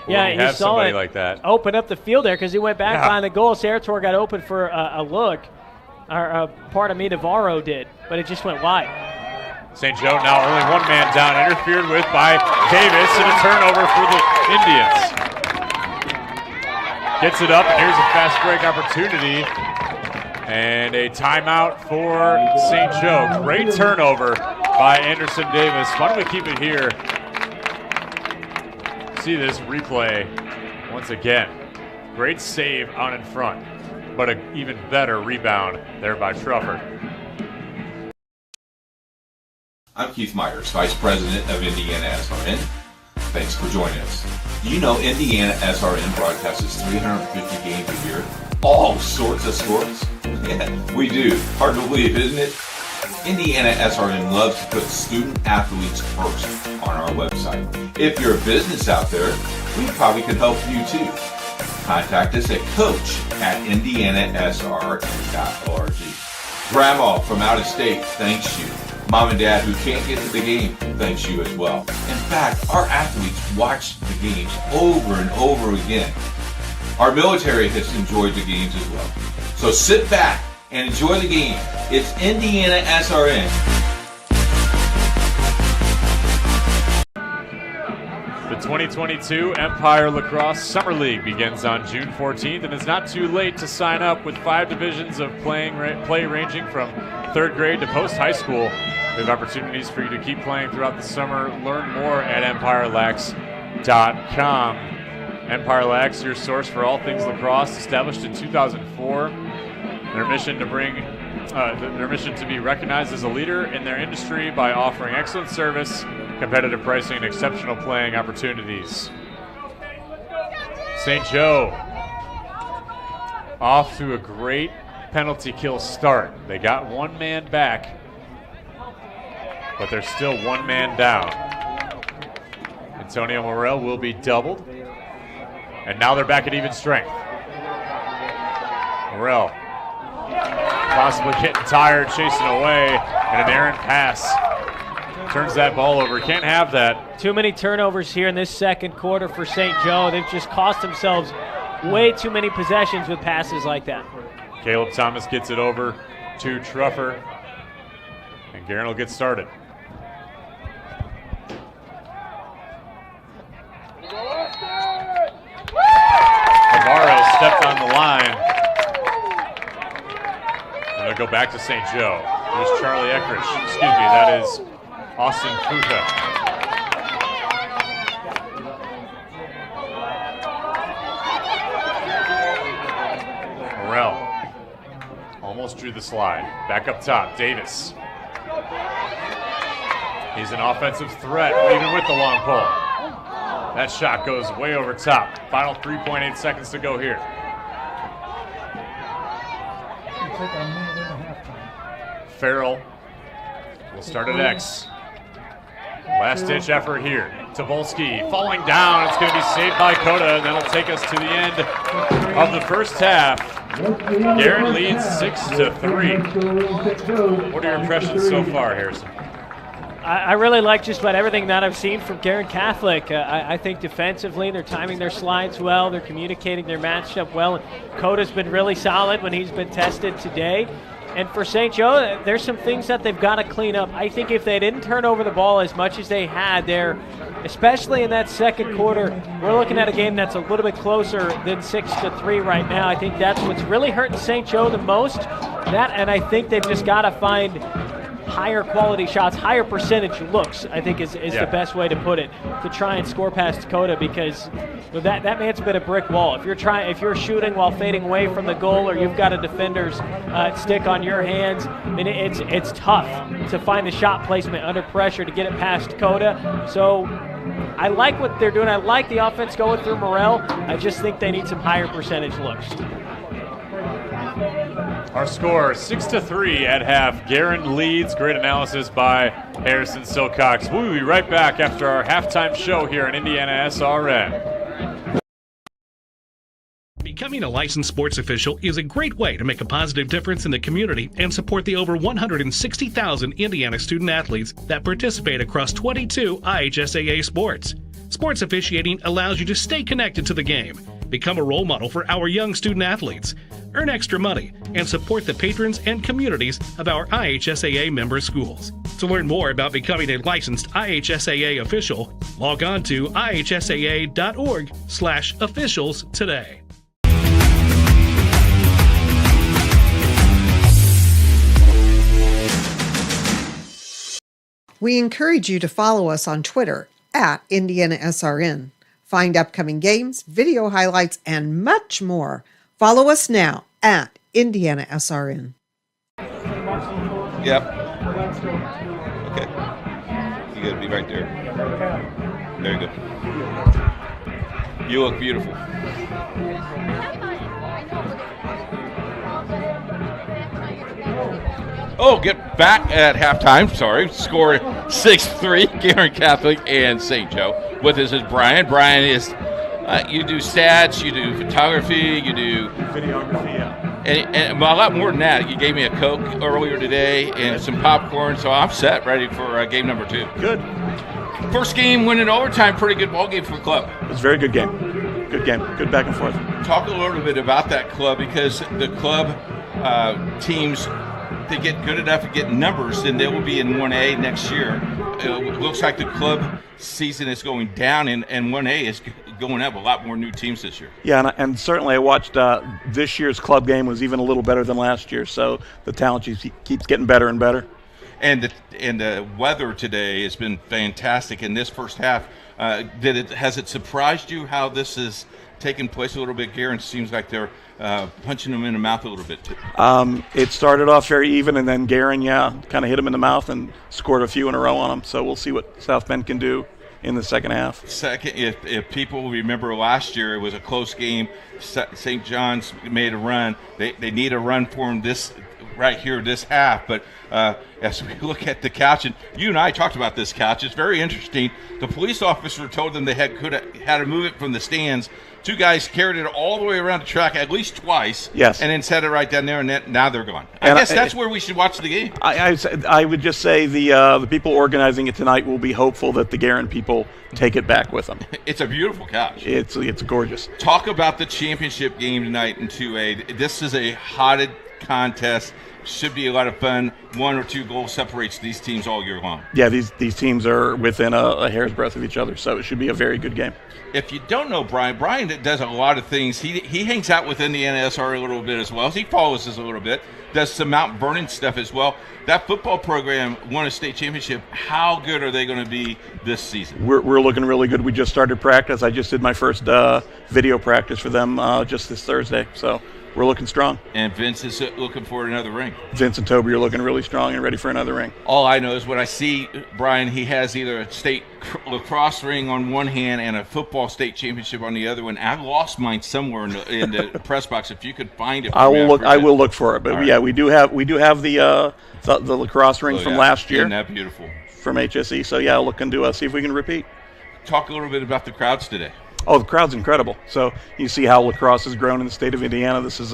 Yeah, when you have saw somebody it like that. Open up the field there because he went back behind the goal. Sarator got open for a look, or Navarro did, but it just went wide. St. Joe now only 1 man down, interfered with by Davis, and a turnover for the Indians. Gets it up, and here's a fast break opportunity. And a timeout for St. Joe. Great turnover by Anderson Davis. Why don't we keep it here? See this replay once again. Great save out in front. but an even better rebound there by Truffert. I'm Keith Myers, Vice President of IndianaSRN. Thanks for joining us. Do you know IndianaSRN broadcasts 350 games a year? All sorts of sports? Yeah, we do. Hard to believe, isn't it? IndianaSRN loves to put student athletes first on our website. If you're a business out there, we probably could help you too. Contact us at coach@indianasrn.org. Grandma from out of state thanks you. Mom and Dad who can't get to the game thanks you as well. In fact, our athletes watch the games over and over again. Our military has enjoyed the games as well. So sit back and enjoy the game. It's IndianaSRN. The 2022 Empire Lacrosse Summer League begins on June 14th, and it's not too late to sign up with 5 divisions of play ranging from 3rd grade to post-high school. We have opportunities for you to keep playing throughout the summer. Learn more at EmpireLax.com. Empire Lax, your source for all things lacrosse, established in 2004. Their mission to be recognized as a leader in their industry by offering excellent service, competitive pricing, and exceptional playing opportunities. St. Joe off to a great penalty kill start. They got one man back, but they're still one man down. Antonio Morel will be doubled, and now they're back at even strength. Morel possibly getting tired, chasing away, and an errant pass turns that ball over. Can't have that. Too many turnovers here in this second quarter for St. Joe. They've just cost themselves way too many possessions with passes like that. Caleb Thomas gets it over to Truffert, and Guerin will get started. Navarro stepped on the line. And they'll go back to St. Joe. Here's Charlie Eckrich. Excuse me, that is Austin Futa. Morel almost drew the slide. Back up top, Davis. He's an offensive threat, even with the long pull. That shot goes way over top. Final 3.8 seconds to go here. Farrell will start at X. Last-ditch effort here. Tobolski falling down. It's going to be saved by Coda, and that'll take us to the end of the first half. Guerin leads 6-3. What are your impressions so far, Harrison? I really like just about everything that I've seen from Guerin Catholic. I think defensively, they're timing their slides well. They're communicating their matchup well. Coda's been really solid when he's been tested today. And for St. Joe, there's some things that they've got to clean up. I think if they didn't turn over the ball as much as they had there, especially in that second quarter, we're looking at a game that's a little bit closer than 6-3 right now. I think that's what's really hurting St. Joe the most. And I think they've just got to find higher quality shots, higher percentage looks, I think is the best way to put it, to try and score past Dakota, because that man's been a brick wall. If you're shooting while fading away from the goal, or you've got a defender's stick on your hands, then it's tough to find the shot placement under pressure to get it past Dakota. So I like what they're doing. I like the offense going through Morel. I just think they need some higher percentage looks. Our score, 6-3 at half. Guerin leads. Great analysis by Harrison Silcox. We'll be right back after our halftime show here on IndianaSRN. Becoming a licensed sports official is a great way to make a positive difference in the community and support the over 160,000 Indiana student athletes that participate across 22 IHSAA sports. Sports officiating allows you to stay connected to the game, become a role model for our young student athletes, earn extra money, and support the patrons and communities of our IHSAA member schools. To learn more about becoming a licensed IHSAA official, log on to ihsaa.org/officials today. We encourage you to follow us on Twitter at IndianaSRN. Find upcoming games, video highlights, and much more. Follow us now at IndianaSRN. Yep. Okay. You gotta be right there. There you go. You look beautiful. Oh, get back at halftime. Sorry. Score 6-3, Guerin Catholic and St. Joe. With us is Brian. Brian is, you do stats, you do photography, you do videography, yeah. And well, a lot more than that. You gave me a Coke earlier today and some popcorn, so I'm set, ready for game number 2. Good. First game, winning overtime, pretty good ball game for the club. It was a very good game. Good game. Good back and forth. Talk a little bit about that club, because the club teams, they get good enough at getting numbers, then they will be in 1A next year. It looks like the club season is going down, and 1A is going up. A lot more new teams this year. Yeah, and certainly I watched this year's club game was even a little better than last year, so the talent keeps getting better and better. And the weather today has been fantastic in this first half. Has it surprised you how this is taking place a little bit? Guerin seems like they're punching them in the mouth a little bit too. It started off very even, and then Guerin, kind of hit him in the mouth and scored a few in a row on them. So we'll see what South Bend can do in the second half. Second, if people remember last year, it was a close game. St. John's made a run. They need a run for them this right here this half. But as we look at the couch, and you and I talked about this couch, it's very interesting. The police officer told them they had to move it from the stands. Two guys carried it all the way around the track at least twice. Yes. And then set it right down there, and now they're gone. I guess that's where we should watch the game. I would just say the people organizing it tonight will be hopeful that the Guerin people take it back with them. It's a beautiful couch. It's gorgeous. Talk about the championship game tonight in 2A. This is a hotted contest. Should be a lot of fun. 1 or 2 goals separates these teams all year long. Yeah, these teams are within a hair's breadth of each other, so it should be a very good game. If you don't know Brian does a lot of things. He hangs out with IndianaSRN a little bit as well. He follows us a little bit. Does some Mount Vernon stuff as well. That football program won a state championship. How good are they going to be this season? We're looking really good. We just started practice. I just did my first video practice for them just this Thursday, so we're looking strong. And Vince is looking for another ring. Vince and Toby are looking really strong and ready for another ring. All I know is when I see Brian, he has either a state lacrosse ring on one hand and a football state championship on the other one. I lost mine somewhere in the press box. If you could find it, I will look for it. But right. Yeah, we do have the lacrosse ring from last year. Isn't that beautiful? From HSE. So yeah, looking to see if we can repeat. Talk a little bit about the crowds today. Oh, the crowd's incredible. So you see how lacrosse has grown in the state of Indiana. This is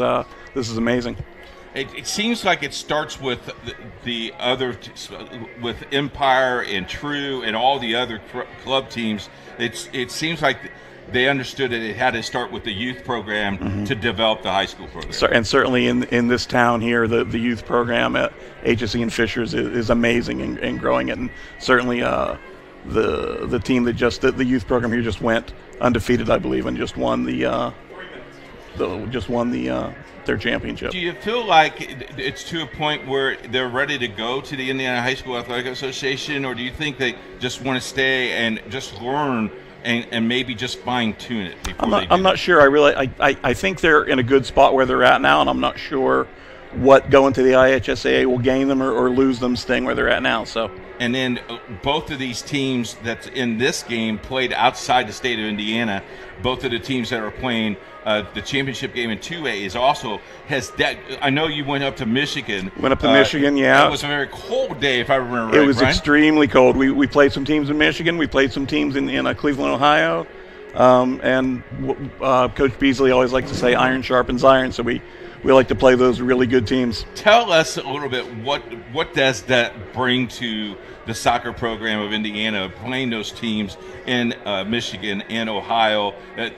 amazing. It seems like it starts with the other, with Empire and True and all the other club teams. It seems like they understood that it had to start with the youth program to develop the high school program. And certainly in this town here, the youth program at HSE and Fishers is amazing in growing it. And certainly the team that the youth program here just went undefeated, I believe, and just won their championship. Do you feel like it's to a point where they're ready to go to the Indiana High School Athletic Association, or do you think they just want to stay and just learn and maybe just fine tune it before I'm not sure. I think they're in a good spot where they're at now, and I'm not sure what going to the IHSLA will gain them or lose them staying where they're at now. So. And then both of these teams that's in this game played outside the state of Indiana. Both of the teams that are playing the championship game in 2A has that. I know you went up to Michigan. Went up to Michigan, yeah. It was a very cold day, if I remember right. It was Brian? Extremely cold. We played some teams in Michigan. We played some teams in Cleveland, Ohio. And Coach Beasley always likes to say iron sharpens iron, so we like to play those really good teams. Tell us a little bit what does that bring to the soccer program of Indiana, playing those teams in Michigan and Ohio,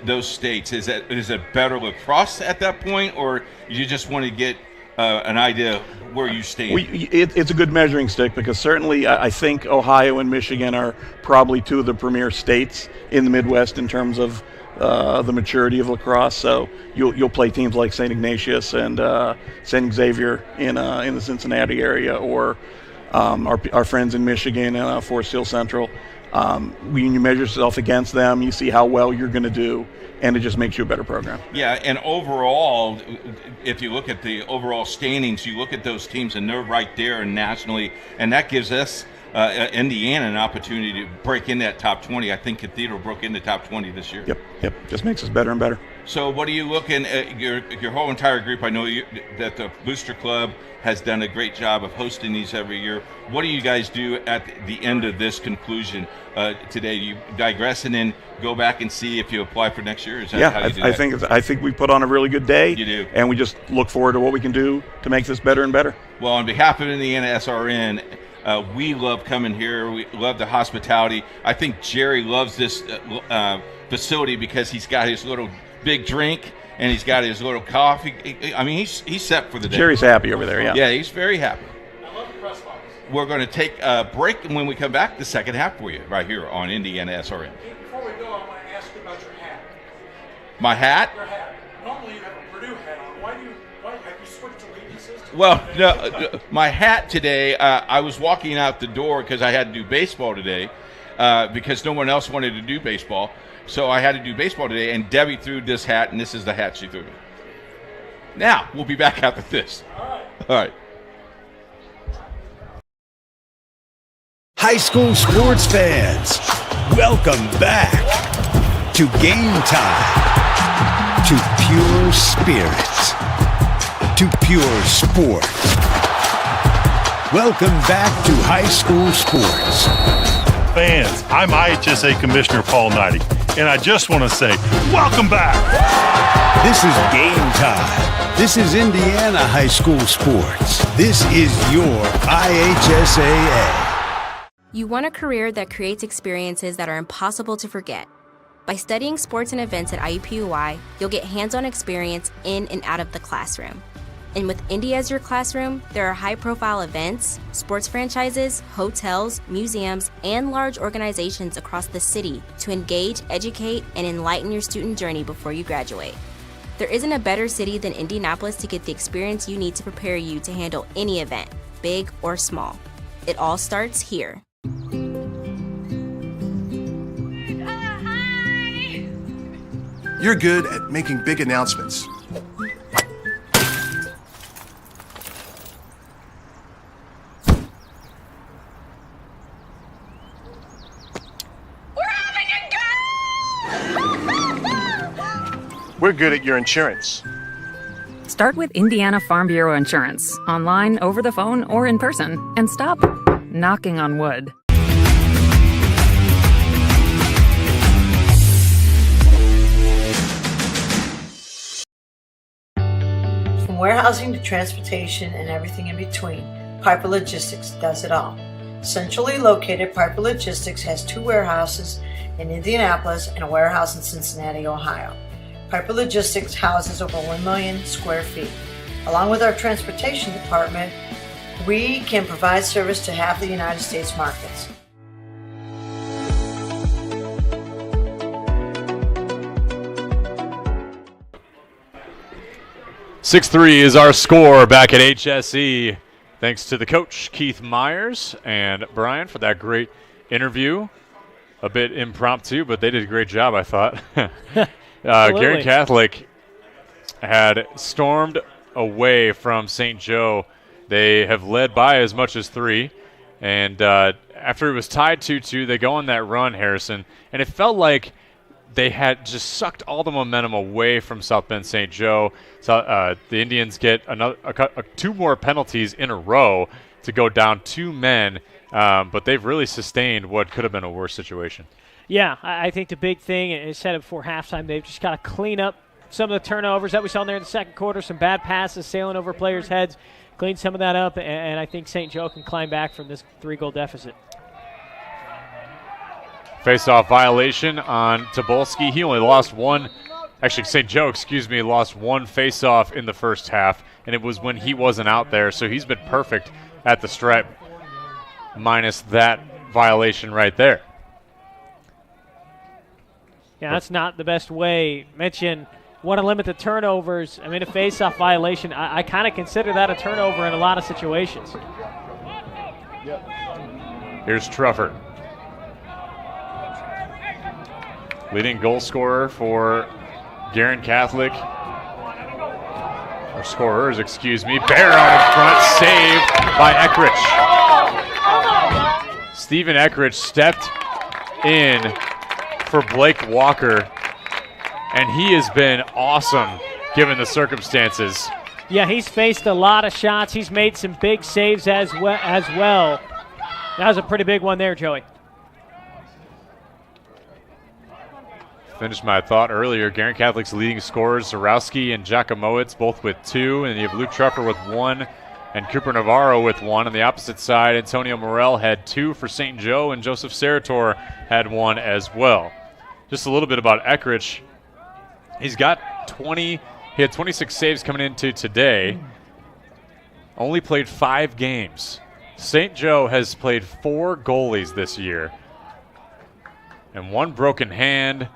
those states? Is it better lacrosse at that point, or you just want to get an idea where you stand? It's a good measuring stick, because certainly I think Ohio and Michigan are probably two of the premier states in the Midwest in terms of the maturity of lacrosse. So you'll play teams like St. Ignatius and St. Xavier in the Cincinnati area, or our friends in Michigan, Forest Hill Central. When you measure yourself against them, you see how well you're going to do, and it just makes you a better program. Yeah, and overall, if you look at the overall standings, you look at those teams, and they're right there nationally, and that gives us Indiana an opportunity to break in that top 20. I think Cathedral broke in the top 20 this year. Yep. Just makes us better and better. So what are you looking at, your whole entire group? I know that the Booster Club has done a great job of hosting these every year. What do you guys do at the end of this conclusion today? Do you digress and then go back and see if you apply for next year? Is that how you do that? I think we put on a really good day. You do. And we just look forward to what we can do to make this better and better. Well, on behalf of IndianaSRN, we love coming here. We love the hospitality. I think Jerry loves this facility because he's got his little big drink and he's got his little coffee. I mean, he's set for the day. Jerry's happy over there, yeah. Yeah, he's very happy. I love the press box. We're going to take a break, and when we come back, the second half for you right here on IndianaSRN. Before we go, I want to ask you about your hat. My hat? Your hat. Normally you have a Purdue hat on. Why have you switched allegiances? Well, no, my hat today, I was walking out the door because I had to do baseball today because no one else wanted to do baseball. So I had to do baseball today, and Debbie threw this hat, and this is the hat she threw me. Now, we'll be back after this. All right. High school sports fans, welcome back to Game Time, to pure spirit, to pure sport. Welcome back to high school sports. Fans, I'm IHSA Commissioner Paul Knighty, and I just want to say, welcome back! This is Game Time. This is Indiana high school sports. This is your IHSAA. You want a career that creates experiences that are impossible to forget. By studying sports and events at IUPUI, you'll get hands-on experience in and out of the classroom. And with Indy as your classroom, there are high-profile events, sports franchises, hotels, museums, and large organizations across the city to engage, educate, and enlighten your student journey before you graduate. There isn't a better city than Indianapolis to get the experience you need to prepare you to handle any event, big or small. It all starts here. You're good at making big announcements. We're good at your insurance. Start with Indiana Farm Bureau Insurance, online, over the phone, or in person, and stop knocking on wood. From warehousing to transportation and everything in between, Piper Logistics does it all. Centrally located, Piper Logistics has 2 warehouses in Indianapolis and a warehouse in Cincinnati, Ohio. Piper Logistics houses over 1 million square feet. Along with our transportation department, we can provide service to half the United States markets. (6-3) is our score back at HSE. Thanks to the coach, Keith Myers, and Brian for that great interview. A bit impromptu, but they did a great job, I thought. Guerin Catholic had stormed away from St. Joe. They have led by as much as 3. And after it was tied 2-2, they go on that run, Harrison. And it felt like they had just sucked all the momentum away from South Bend St. Joe. So the Indians get 2 more penalties in a row to go down 2 men. But they've really sustained what could have been a worse situation. Yeah, I think the big thing is set up before halftime. They've just got to clean up some of the turnovers that we saw in there in the second quarter, some bad passes sailing over players' heads, clean some of that up, and I think St. Joe can climb back from this 3-goal deficit. Face-off violation on Tobolski. He only lost one. Actually, St. Joe, lost 1 face-off in the first half, and it was when he wasn't out there, so he's been perfect at the stripe, minus that violation right there. Yeah, that's not the best way. Mention want to limit the turnovers. I mean, a face-off violation, I kind of consider that a turnover in a lot of situations. Here's Trufford. Leading goal scorer for Guerin Catholic. Or scorers, excuse me. Bear out in front, saved by Eckrich. Stephen Eckrich stepped in for Blake Walker, and he has been awesome given the circumstances. Yeah, he's faced a lot of shots. He's made some big saves as well. That was a pretty big one there, Joey. Finished my thought earlier. Guerin Catholic's leading scorers, Zarowski and Giacomowitz, both with 2. And you have Luke Truffer with 1 and Cooper Navarro with 1. On the opposite side, Antonio Morel had 2 for St. Joe, and Joseph Sarator had 1 as well. Just a little bit about Eckrich. He had 26 saves coming into today. Only played 5 games. St. Joe has played 4 goalies this year. And 1 broken hand.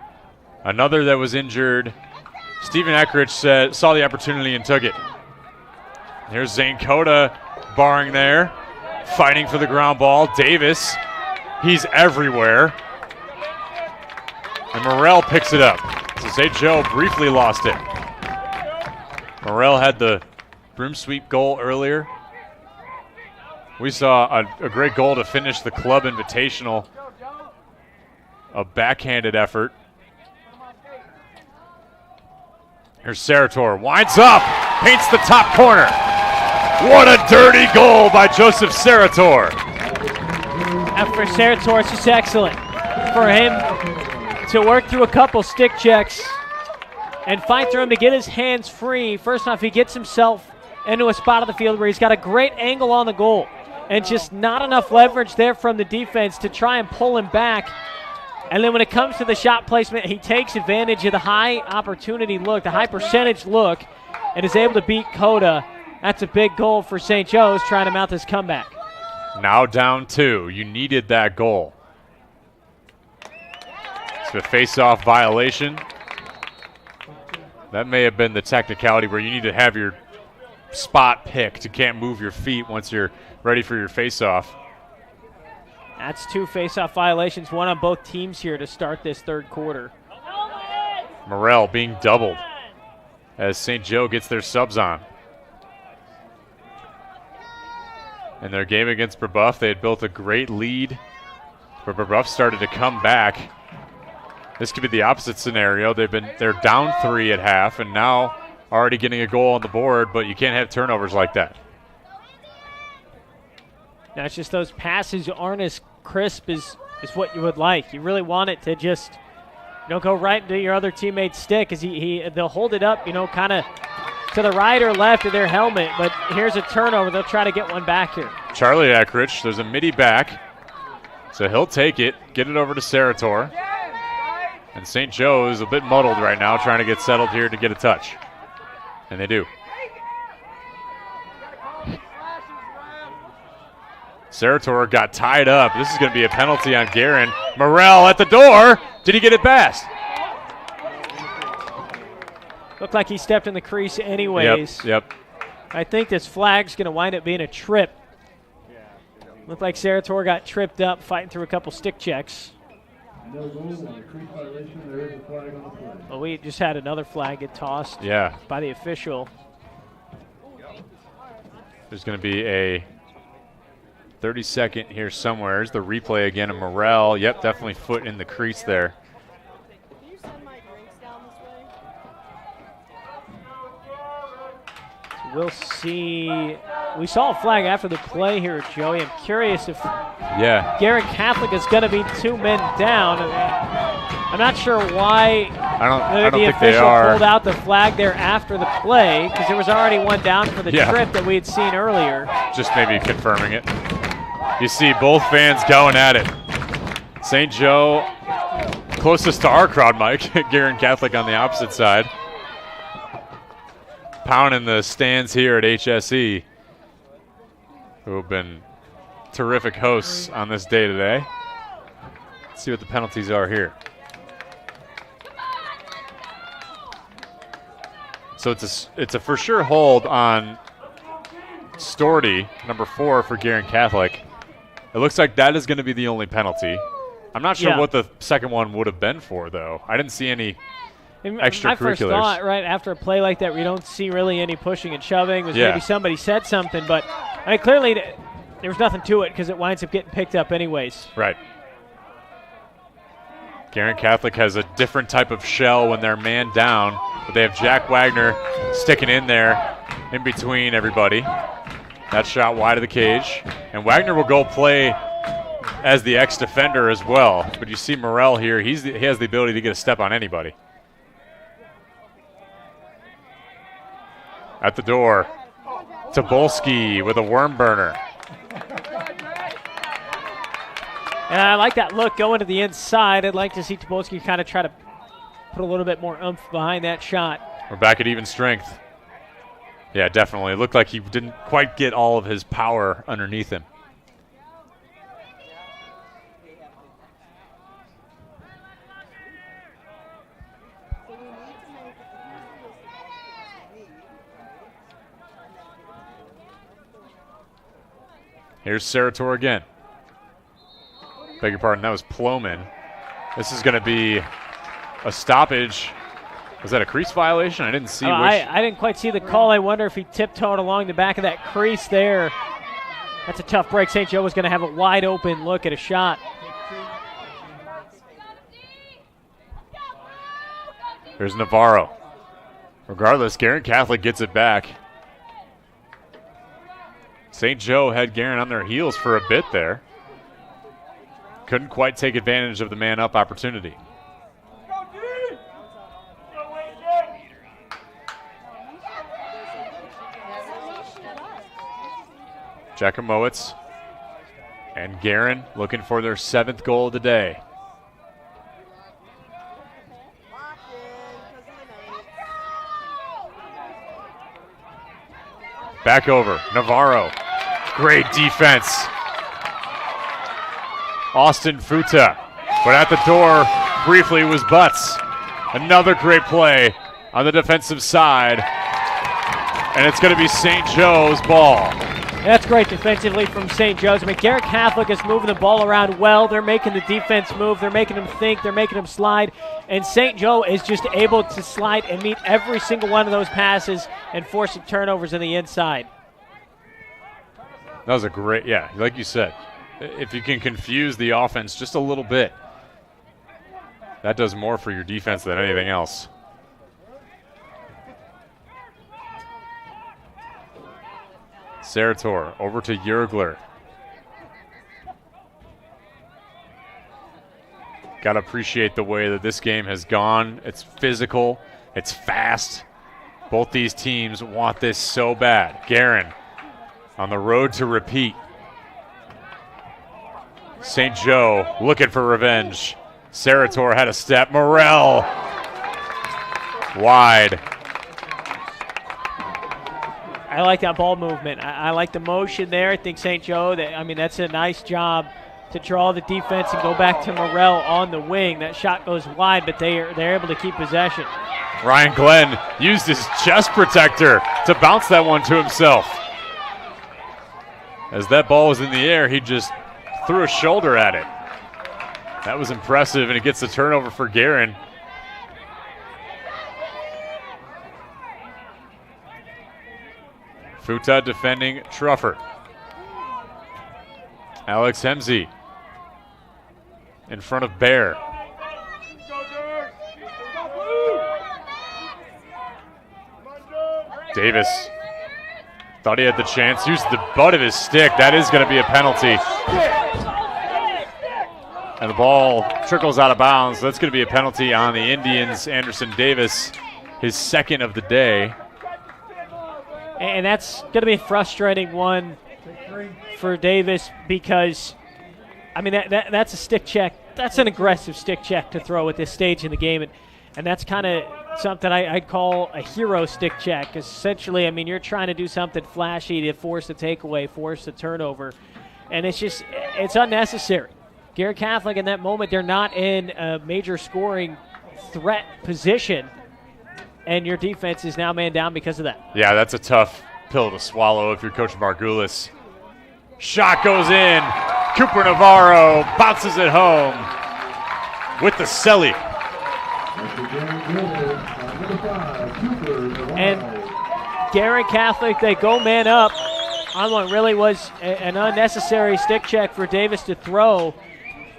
Another that was injured. Stephen Eckrich saw the opportunity and took it. Here's Zane Cota barring there, fighting for the ground ball. Davis, he's everywhere. And Morel picks it up. So St. Joe briefly lost it. Morel had the broom sweep goal earlier. We saw a great goal to finish the club invitational. A backhanded effort. Here's Sarator, winds up, paints the top corner. What a dirty goal by Joseph Sarator. And for Sarator, it's just excellent for him to work through a couple stick checks and fight through him to get his hands free. First off, he gets himself into a spot of the field where he's got a great angle on the goal and just not enough leverage there from the defense to try and pull him back. And then when it comes to the shot placement, he takes advantage of the high opportunity look, the high percentage look, and is able to beat Cota. That's a big goal for St. Joe's trying to mount this comeback. Now down 2. You needed that goal. It's a face-off violation. That may have been the technicality where you need to have your spot picked. You can't move your feet once you're ready for your face-off. That's 2 face-off violations, 1 on both teams here to start this third quarter. Morel being doubled as St. Joe gets their subs on. In their game against Brebeuf, they had built a great lead, but Brebeuf started to come back. This could be the opposite scenario. They're down 3 at half, and now already getting a goal on the board, but you can't have turnovers like that. Now it's just those passes aren't as crisp as what you would like. You really want it to just, go right into your other teammate's stick, as they'll hold it up, kind of to the right or left of their helmet. But here's a turnover. They'll try to get one back here. Charlie Eckrich, there's a midi back, so he'll take it, get it over to Sarator. And St. Joe is a bit muddled right now, trying to get settled here to get a touch. And they do. Sarator got tied up. This is going to be a penalty on Guerin. Morel at the door. Did he get it past? Looked like he stepped in the crease anyways. Yep. I think this flag's going to wind up being a trip. Looked like Sarator got tripped up fighting through a couple stick checks. Well, we just had another flag get tossed by the official. There's going to be a 30-second here somewhere. Here's the replay again of Morel. Yep, definitely foot in the crease there. We'll see. We saw a flag after the play here, Joey. I'm curious if Guerin Catholic is going to be 2 men down. I'm not sure why I don't the think they official are. pulled out the flag there after the play, because there was already one down for the trip that we had seen earlier. Just maybe confirming it. You see both fans going at it. St. Joe, closest to our crowd, Mike. Guerin Catholic on the opposite side. Pounding the stands here at HSE, who have been terrific hosts on this day today. Let's see what the penalties are here. So it's a for sure hold on Storty, number 4 for Guerin Catholic. It looks like that is going to be the only penalty. I'm not sure what the second one would have been for, though. I didn't see any extracurriculars. My first thought, right, after a play like that where you don't see really any pushing and shoving, was maybe somebody said something. But, I mean, clearly there was nothing to it because it winds up getting picked up anyways. Right. Guerin Catholic has a different type of shell when they're man down, but they have Jack Wagner sticking in there in between everybody. That shot wide of the cage. And Wagner will go play as the ex-defender as well. But you see Morrell here, he has the ability to get a step on anybody. At the door, Tobolski with a worm burner. And I like that look going to the inside. I'd like to see Tobolski kind of try to put a little bit more oomph behind that shot. We're back at even strength. Yeah, definitely. It looked like he didn't quite get all of his power underneath him. Here's Sarator again. Beg your pardon, that was Ploman. This is going to be a stoppage. Was that a crease violation? I didn't see which. I didn't quite see the call. I wonder if he tiptoed along the back of that crease there. That's a tough break. St. Joe was going to have a wide open look at a shot. There's Navarro. Regardless, Guerin Catholic gets it back. St. Joe had Guerin on their heels for a bit there. Couldn't quite take advantage of the man-up opportunity. Jacomowitz and Guerin looking for their 7th goal of the day. Back over, Navarro. Great defense. Austin Futa, but at the door briefly was Butts. Another great play on the defensive side, and it's going to be St. Joe's ball. That's great defensively from St. Joe's. I mean, Guerin Catholic is moving the ball around well. They're making the defense move. They're making them think. They're making them slide. And St. Joe is just able to slide and meet every single one of those passes and force some turnovers on the inside. That was a great, like you said, if you can confuse the offense just a little bit, that does more for your defense than anything else. Sarator over to Yergler. Got to appreciate the way that this game has gone. It's physical. It's fast. Both these teams want this so bad. Guerin on the road to repeat. St. Joe looking for revenge. Sarator had a step. Morrell wide. I like that ball movement. I like the motion there. I think St. Joe, that's a nice job to draw the defense and go back to Morrell on the wing. That shot goes wide, but they're able to keep possession. Ryan Glenn used his chest protector to bounce that one to himself. As that ball was in the air, he just threw a shoulder at it. That was impressive, and it gets the turnover for Guerin. Futa defending Truffert. Alex Hemsey in front of Bear. Davis thought he had the chance, used the butt of his stick. That is going to be a penalty. And the ball trickles out of bounds. So that's going to be a penalty on the Indians. Anderson Davis, his 2nd of the day. And that's going to be a frustrating one for Davis because, that's a stick check. That's an aggressive stick check to throw at this stage in the game. And that's kind of something I'd call a hero stick check. Essentially, you're trying to do something flashy to force the takeaway, force the turnover. And it's unnecessary. Guerin Catholic in that moment, they're not in a major scoring threat position. And your defense is now man down because of that. Yeah, that's a tough pill to swallow if you're Coach Margulis. Shot goes in. Cooper Navarro bounces it home. with the celly. And Guerin Catholic, they go man up on what really was an unnecessary stick check for Davis to throw,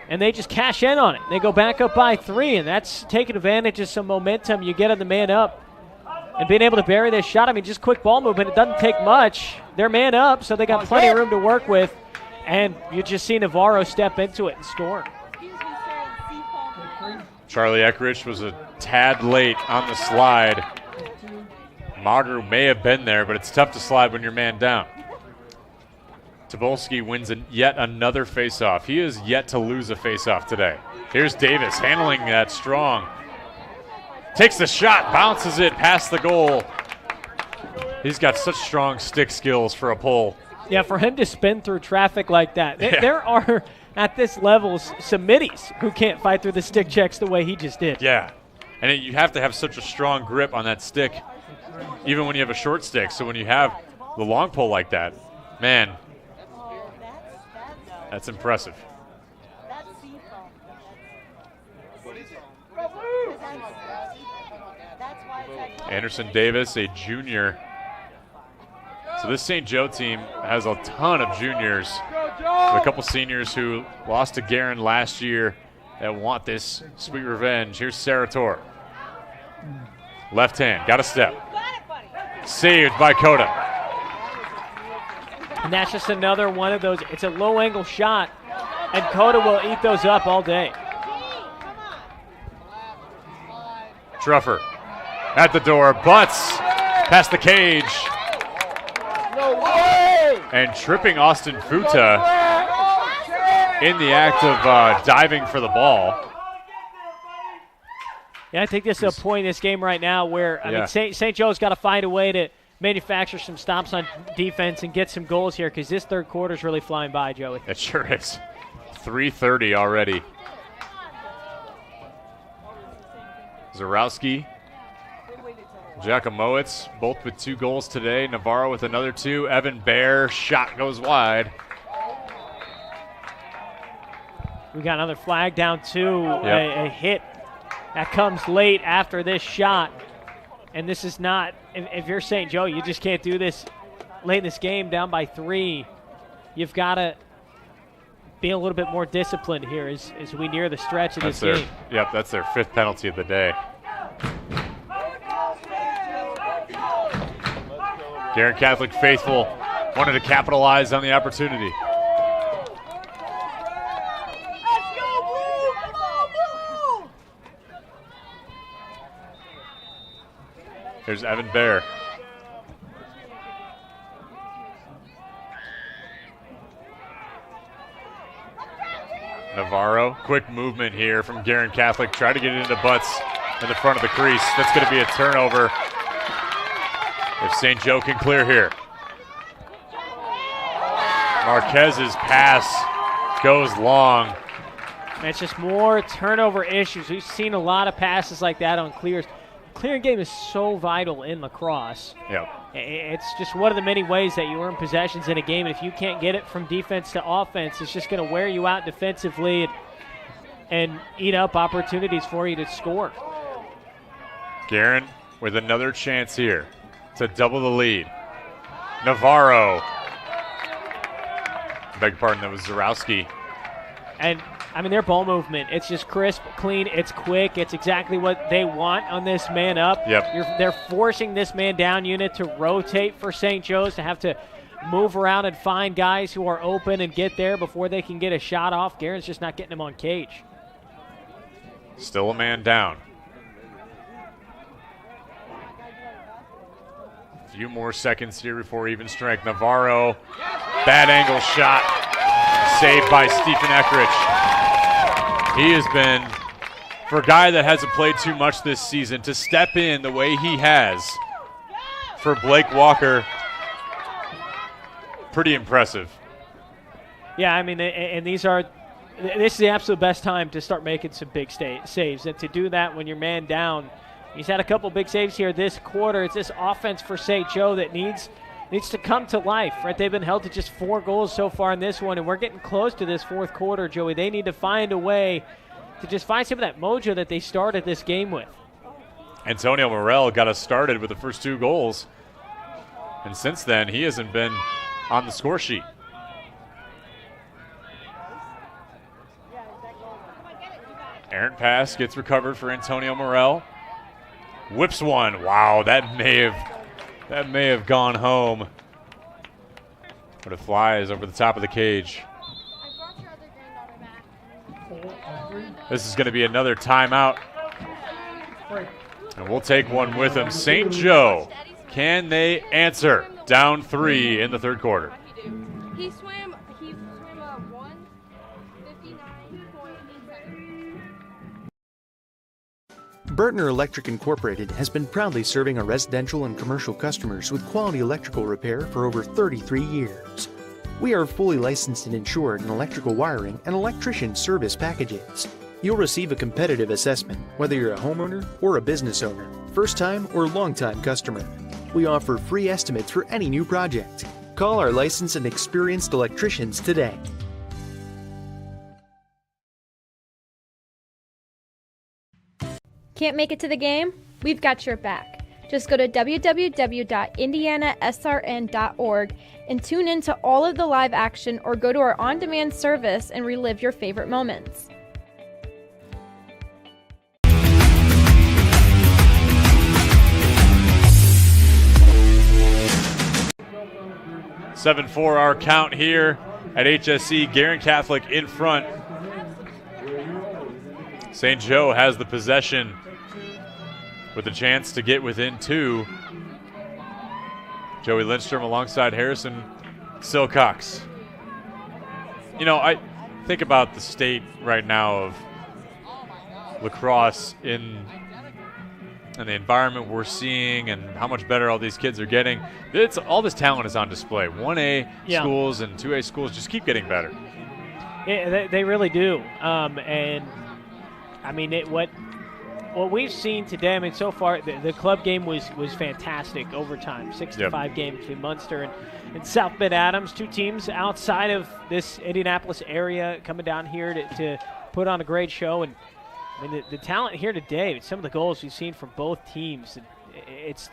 and they just cash in on it. They go back up by 3, and that's taking advantage of some momentum you get on the man up and being able to bury this shot. I mean, just quick ball movement. It doesn't take much. They're man up, so they got plenty of room to work with, and you just see Navarro step into it and score. Charlie Eckrich was a tad late on the slide. Maru may have been there, but it's tough to slide when you're man down. Tobolski wins yet another faceoff. He is yet to lose a faceoff today. Here's Davis handling that strong. Takes the shot, bounces it past the goal. He's got such strong stick skills for a pull. Yeah, for him to spin through traffic like that. There are, at this level, some middies who can't fight through the stick checks the way he just did. Yeah, and you have to have such a strong grip on that stick, even when you have a short stick. So when you have the long pull like that, man, that's impressive. Anderson Davis, a junior. So this St. Joe team has a ton of juniors, with a couple seniors who lost to Guerin last year that want this sweet revenge. Here's Sarator. Left hand, got a step. Saved by Coda. And that's just another one of those. It's a low-angle shot, and Coda will eat those up all day. Truffer at the door, butts past the cage. No way! And tripping Austin Futa in the act of diving for the ball. Yeah, I think this is a point in this game right now where I mean, St. Joe's got to find a way to manufacture some stops on defense and get some goals here, because this third quarter is really flying by, Joey. It sure is. 3:30 already. Zarowski, Giacomowicz, both with 2 goals today. Navarro with another 2. Evan Baer, shot goes wide. We got another flag down, too. A hit that comes late after this shot. And this is not, if you're St. Joe, you just can't do this late in this game, down by 3. You've got to be a little bit more disciplined here as we near the stretch of this game. Yep, that's their 5th penalty of the day. Guerin Catholic faithful wanted to capitalize on the opportunity. Here's Evan Baer. Navarro, quick movement here from Guerin Catholic. Try to get it into butts in the front of the crease. That's going to be a turnover if St. Joe can clear here. Marquez's pass goes long. And it's just more turnover issues. We've seen a lot of passes like that on clears. Clearing game is so vital in lacrosse. Yep. It's just one of the many ways that you earn possessions in a game. And if you can't get it from defense to offense, it's just going to wear you out defensively and eat up opportunities for you to score. Guerin with another chance here to double the lead. Navarro. Beg your pardon, that was Zarowski. And I mean, their ball movement, it's just crisp, clean, it's quick. It's exactly what they want on this man up. Yep. They're forcing this man down unit to rotate for St. Joe's, to have to move around and find guys who are open and get there before they can get a shot off. Guerin's just not getting them on cage. Still a man down. A few more seconds here before even strength. Navarro, bad angle shot, saved by Stephen Eckrich. He has been, for a guy that hasn't played too much this season, to step in the way he has for Blake Walker, pretty impressive. Yeah, I mean, and this is the absolute best time to start making some big saves. And to do that when you're man down, he's had a couple big saves here this quarter. It's this offense for St. Joe that needs to come to life, right? They've been held to just 4 goals so far in this one, and we're getting close to this fourth quarter, Joey. They need to find a way to just find some of that mojo that they started this game with. Antonio Morel got us started with the first 2 goals, and since then he hasn't been on the score sheet. Errant pass gets recovered for Antonio Morel. Whips one. Wow, that may have gone home. But it flies over the top of the cage. This is going to be another timeout. And we'll take one with them. St. Joe, can they answer? Down 3 in the third quarter. He swam 1:59.87. Bertner Electric Incorporated has been proudly serving our residential and commercial customers with quality electrical repair for over 33 years. We are fully licensed and insured in electrical wiring and electrician service packages. You'll receive a competitive assessment, whether you're a homeowner or a business owner, first-time or long-time customer. We offer free estimates for any new project. Call our licensed and experienced electricians today. Can't make it to the game? We've got your back. Just go to www.IndianaSRN.org and tune in to all of the live action, or go to our on-demand service and relive your favorite moments. (7-4) our count here at HSC. Guerin Catholic in front. St. Joe has the possession with a chance to get within 2. Joey Lindstrom alongside Harrison Silcox. You know, I think about the state right now of lacrosse and the environment we're seeing and how much better all these kids are getting. All this talent is on display. 1A schools and 2A schools just keep getting better. Yeah, they really do. And I mean, what we've seen today, I mean, so far, the club game was fantastic. Overtime, 6-5 game between Munster and South Bend Adams, 2 teams outside of this Indianapolis area coming down here to put on a great show. And I mean, the talent here today, some of the goals we've seen from both teams,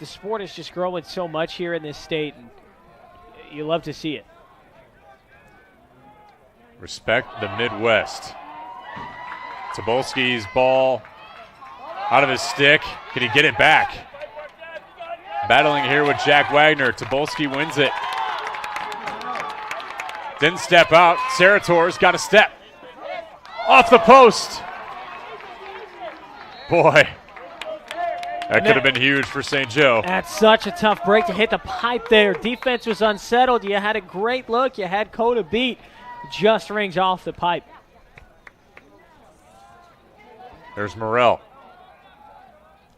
the sport is just growing so much here in this state, and you love to see it. Respect the Midwest. Tobolski's ball out of his stick. Can he get it back? Battling here with Jack Wagner. Tobolski wins it. Didn't step out. Sarator's got a step. Off the post. Boy, that could have been huge for St. Joe. That's such a tough break to hit the pipe there. Defense was unsettled. You had a great look. You had Coda beat. Just rings off the pipe. There's Morel.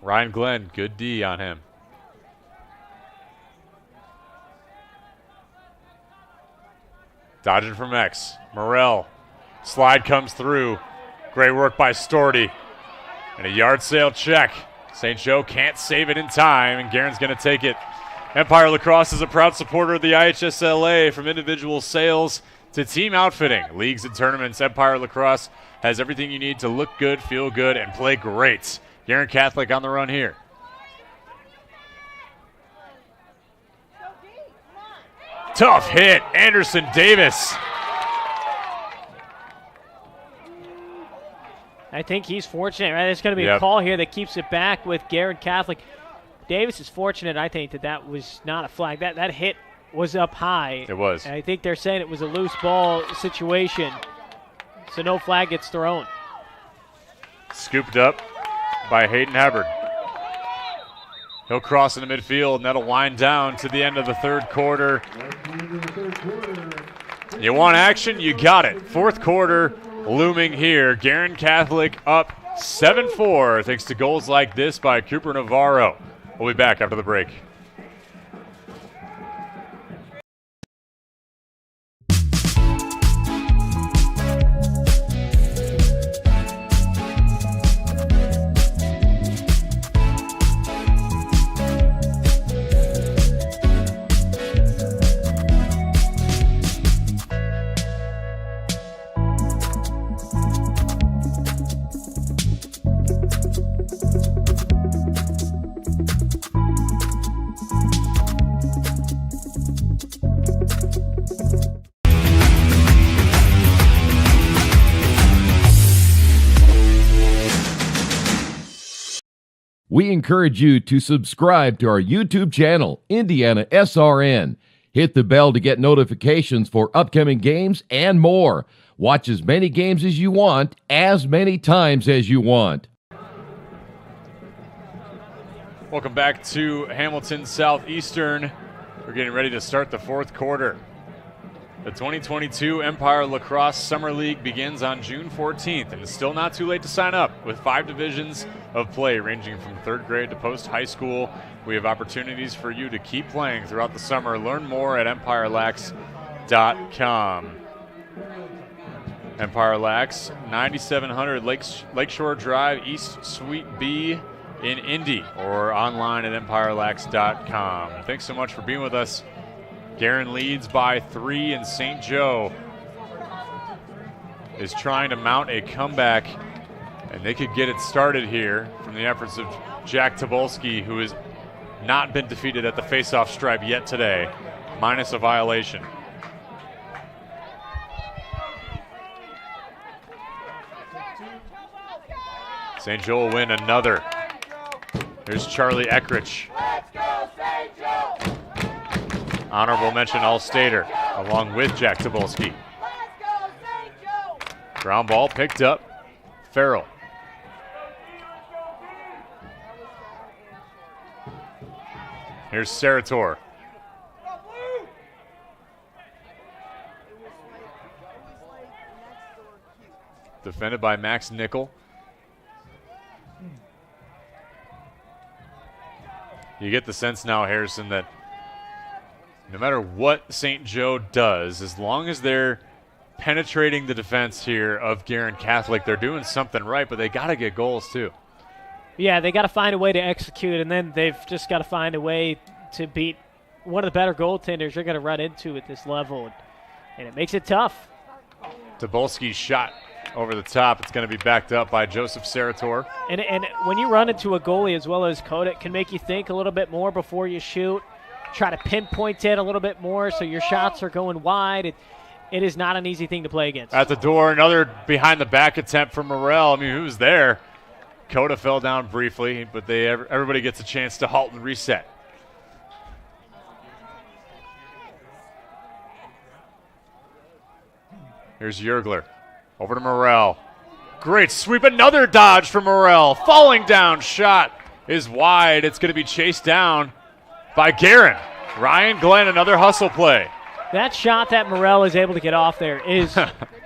Ryan Glenn, good D on him. Dodging from X. Morel. Slide comes through. Great work by Storty. And a yard sale check. St. Joe can't save it in time, and Guerin's going to take it. Empire Lacrosse is a proud supporter of the IHSLA. From individual sales to team outfitting, leagues and tournaments, Empire Lacrosse has everything you need to look good, feel good, and play great. Guerin Catholic on the run here. Tough hit, Anderson Davis. I think he's fortunate, right? There's going to be a call here that keeps it back with Guerin Catholic. Davis is fortunate, I think, that was not a flag. That hit was up high. It was. And I think they're saying it was a loose ball situation, so no flag gets thrown. Scooped up by Hayden Hubbard. He'll cross into midfield, and that'll wind down to the end of the third quarter. You want action? You got it. Fourth quarter looming here. Guerin Catholic up 7-4 thanks to goals like this by Cooper Navarro. We'll be back after the break. We encourage you to subscribe to our YouTube channel, IndianaSRN. Hit the bell to get notifications for upcoming games and more. Watch as many games as you want, as many times as you want. Welcome back to Hamilton Southeastern. We're getting ready to start the fourth quarter. The 2022 Empire Lacrosse Summer League begins on June 14th, and it's still not too late to sign up. With 5 divisions of play ranging from 3rd grade to post-high school, we have opportunities for you to keep playing throughout the summer. Learn more at EmpireLax.com. Empire Lax, 9700 Lakeshore Drive, East Suite B in Indy, or online at EmpireLax.com. Thanks so much for being with us. Guerin leads by 3, and St. Joe is trying to mount a comeback, and they could get it started here from the efforts of Jack Tobolski, who has not been defeated at the faceoff stripe yet today, minus a violation. St. Joe will win another. Here's Charlie Eckrich. Honorable mention All-Stater, along with Jack Tobolski. Ground ball picked up. Farrell. Here's Sarator. Defended by Max Nickel. You get the sense now, Harrison, that no matter what St. Joe does, as long as they're penetrating the defense here of Guerin Catholic, they're doing something right, but they got to get goals too. Yeah, they got to find a way to execute, and then they've just got to find a way to beat one of the better goaltenders you're going to run into at this level, and it makes it tough. Tobolski's shot over the top. It's going to be backed up by Joseph Sarator. And when you run into a goalie as well as Coda, it can make you think a little bit more before you shoot. Try to pinpoint it a little bit more so your shots are going wide. It is not an easy thing to play against. At the door, another behind-the-back attempt from Morrell. I mean, who's there? Coda fell down briefly, but everybody gets a chance to halt and reset. Here's Yergler. Over to Morrell. Great sweep. Another dodge from Morrell. Falling down shot is wide. It's going to be chased down by Guerin. Ryan Glenn, another hustle play. That shot that Morrell is able to get off there is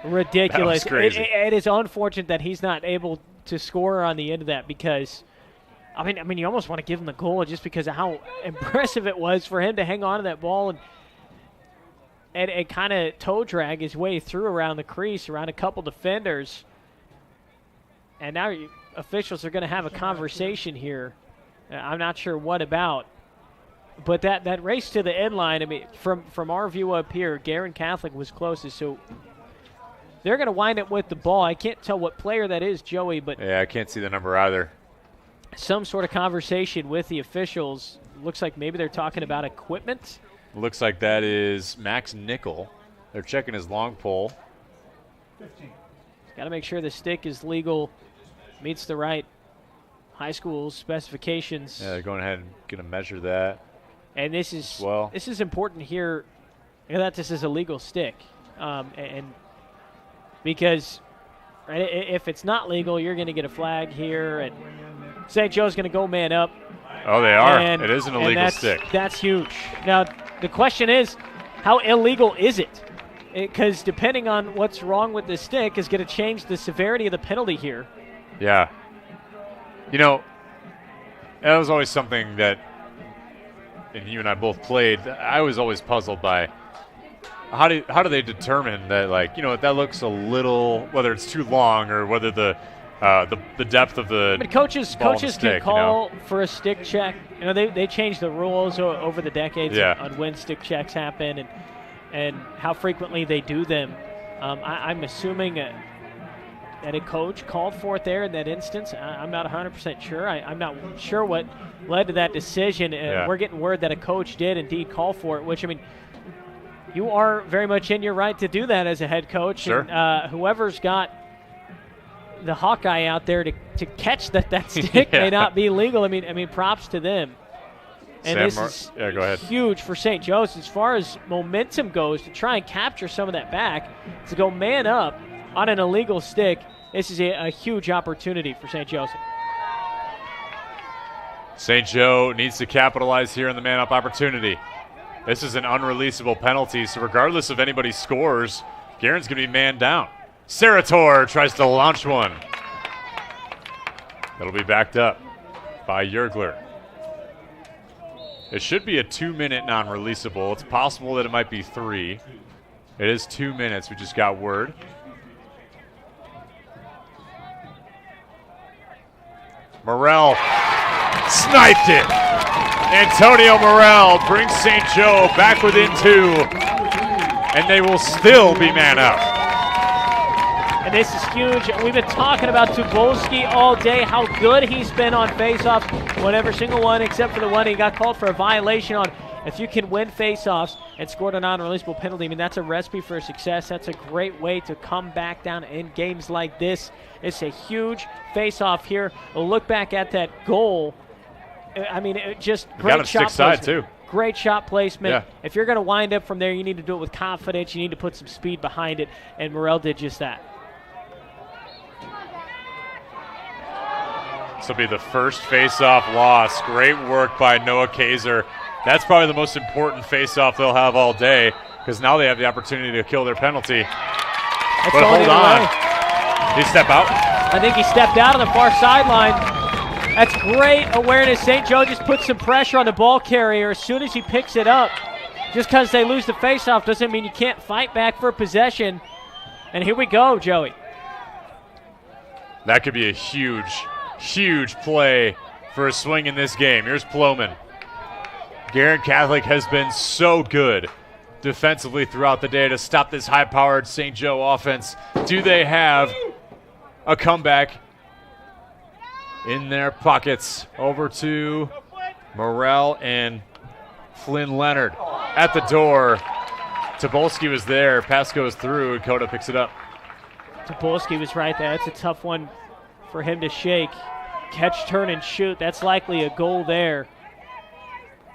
ridiculous. That was crazy. It is unfortunate that he's not able to score on the end of that because, I mean, you almost want to give him the goal just because of how impressive it was for him to hang on to that ball and kind of toe drag his way through around the crease, around a couple defenders. And now officials are going to have a conversation here. I'm not sure what about. But that race to the end line, I mean, from our view up here, Guerin Catholic was closest. So they're going to wind up with the ball. I can't tell what player that is, Joey, but yeah, I can't see the number either. Some sort of conversation with the officials. Looks like maybe they're talking about equipment. Looks like that is Max Nickel. They're checking his long pole. Got to make sure the stick is legal, meets the right high school specifications. Yeah, they're going ahead and going to measure that. And this is important here, that this is a legal stick, and because right, if it's not legal, you're going to get a flag here, and St. Joe's going to go man up. Oh, they are. It is an illegal stick. That's huge. Now, the question is, how illegal is it? Because depending on what's wrong with the stick is going to change the severity of the penalty here. Yeah. You know, that was always something that, and you and I both played, I was always puzzled by how do they determine that, like, you know, that looks a little, whether it's too long or whether the depth of the coaches stick, can call for a stick check. You know, they changed the rules over the decades on when stick checks happen and how frequently they do them. I'm assuming that a coach called for it there in that instance. I'm not 100% sure. I'm not sure what led to that decision. We're getting word that a coach did indeed call for it, which, I mean, you are very much in your right to do that as a head coach. Sure. And, whoever's got the Hawkeye out there to catch that stick may not be legal. I mean, props to them. And this is go ahead. huge for St. Joe's as far as momentum goes to try and capture some of that back, to go man up on an illegal stick. This is a huge opportunity for St. Joe's. St. Joe needs to capitalize here on the man-up opportunity. This is an unreleasable penalty, so regardless of anybody scores, Guerin's going to be man down. Sarator tries to launch one. That'll be backed up by Yergler. It should be a 2-minute non-releasable. It's possible that it might be 3. It is 2 minutes. We just got word. Morrell sniped it. Antonio Morrell brings St. Joe back within 2, and they will still be man up. And this is huge. We've been talking about Tubolski all day, how good he's been on faceoffs, whatever single one except for the one he got called for a violation on. If you can win faceoffs and score a non-releasable penalty, I mean, that's a recipe for success. That's a great way to come back down in games like this. It's a huge faceoff here. A look back at that goal. I mean, it just great shot placement. Too. Great shot placement. Yeah. If you're going to wind up from there, you need to do it with confidence. You need to put some speed behind it, and Morrell did just that. This will be the first face-off loss. Great work by Noah Kaiser. That's probably the most important face-off they'll have all day, because now they have the opportunity to kill their penalty. But hold on. Did he step out? I think he stepped out on the far sideline. That's great awareness. St. Joe just puts some pressure on the ball carrier as soon as he picks it up. Just because they lose the face-off doesn't mean you can't fight back for possession. And here we go, Joey. That could be a huge play for a swing in this game. Here's Ploman. Guerin Catholic has been so good defensively throughout the day to stop this high-powered St. Joe offense. Do they have a comeback in their pockets? Over to Morrell and Flynn Leonard at the door. Tobolski was there. Pass goes through, and Coda picks it up. Tobolski was right there. That's a tough one for him to shake. Catch, turn, and shoot. That's likely a goal there.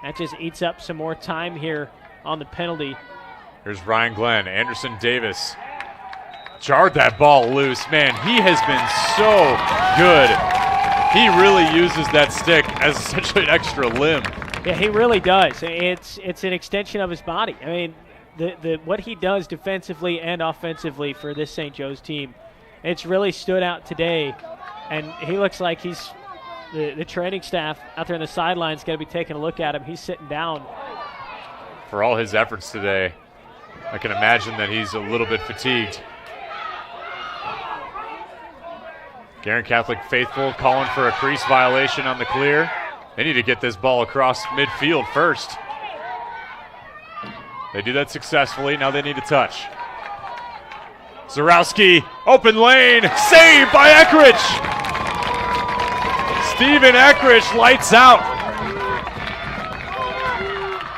That just eats up some more time here on the penalty. Here's Ryan Glenn. Anderson Davis jarred that ball loose. Man, he has been so good. He really uses that stick as essentially an extra limb. Yeah, he really does. It's an extension of his body. I mean, the what he does defensively and offensively for this St. Joe's team, it's really stood out today. And he looks like he's the training staff out there on the sidelines going to be taking a look at him. He's sitting down. For all his efforts today, I can imagine that he's a little bit fatigued. Guerin Catholic faithful calling for a crease violation on the clear. They need to get this ball across midfield first. They do that successfully. Now they need a touch. Zarowski, open lane, saved by Eckridge. Steven Eckridge lights out.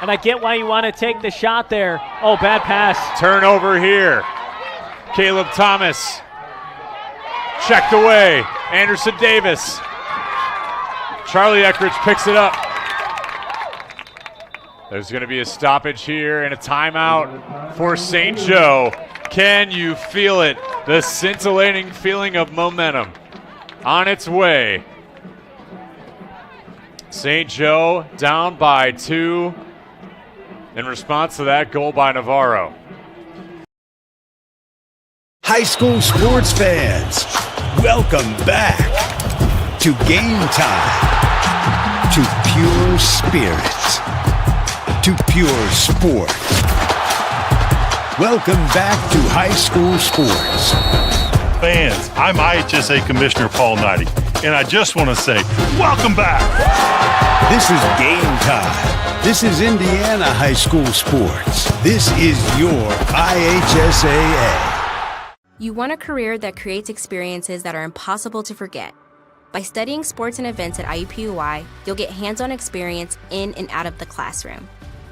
And I get why you want to take the shot there. Oh, bad pass. Turnover here. Caleb Thomas checked away. Anderson Davis. Charlie Eckridge picks it up. There's going to be a stoppage here and a timeout for St. Joe. Can you feel it? The scintillating feeling of momentum on its way. St. Joe down by 2 in response to that goal by Navarro. High school sports fans, welcome back to Game Time, to pure spirit, to pure sport. Welcome back to high school sports. Fans, I'm IHSA Commissioner Paul Knighty, and I just want to say, welcome back. This is Game Time. This is Indiana high school sports. This is your IHSAA. You want a career that creates experiences that are impossible to forget. By studying sports and events at IUPUI, you'll get hands-on experience in and out of the classroom.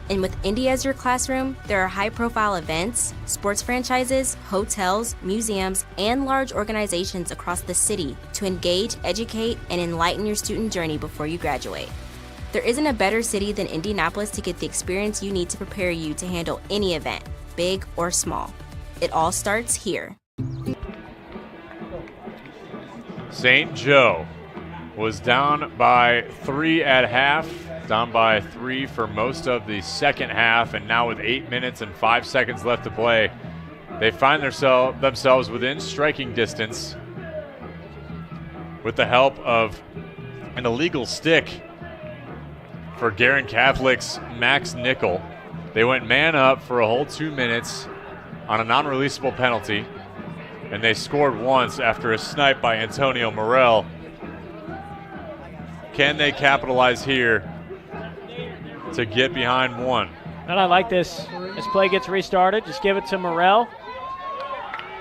And with Indy as your classroom, there are high-profile events, sports franchises, hotels, museums, and large organizations across the city to engage, educate, and enlighten your student journey before you graduate. There isn't a better city than Indianapolis to get the experience you need to prepare you to handle any event, big or small. It all starts here. St. Joe was down by 3 at half, down by 3 for most of the second half, and now with 8 minutes and 5 seconds left to play, they find themselves within striking distance with the help of an illegal stick for Guerin Catholic's Max Nickel. They went man up for a whole 2 minutes on a non-releasable penalty, and they scored once after a snipe by Antonio Morel. Can they capitalize here to get behind one? And I like this. This play gets restarted. Just give it to Morel,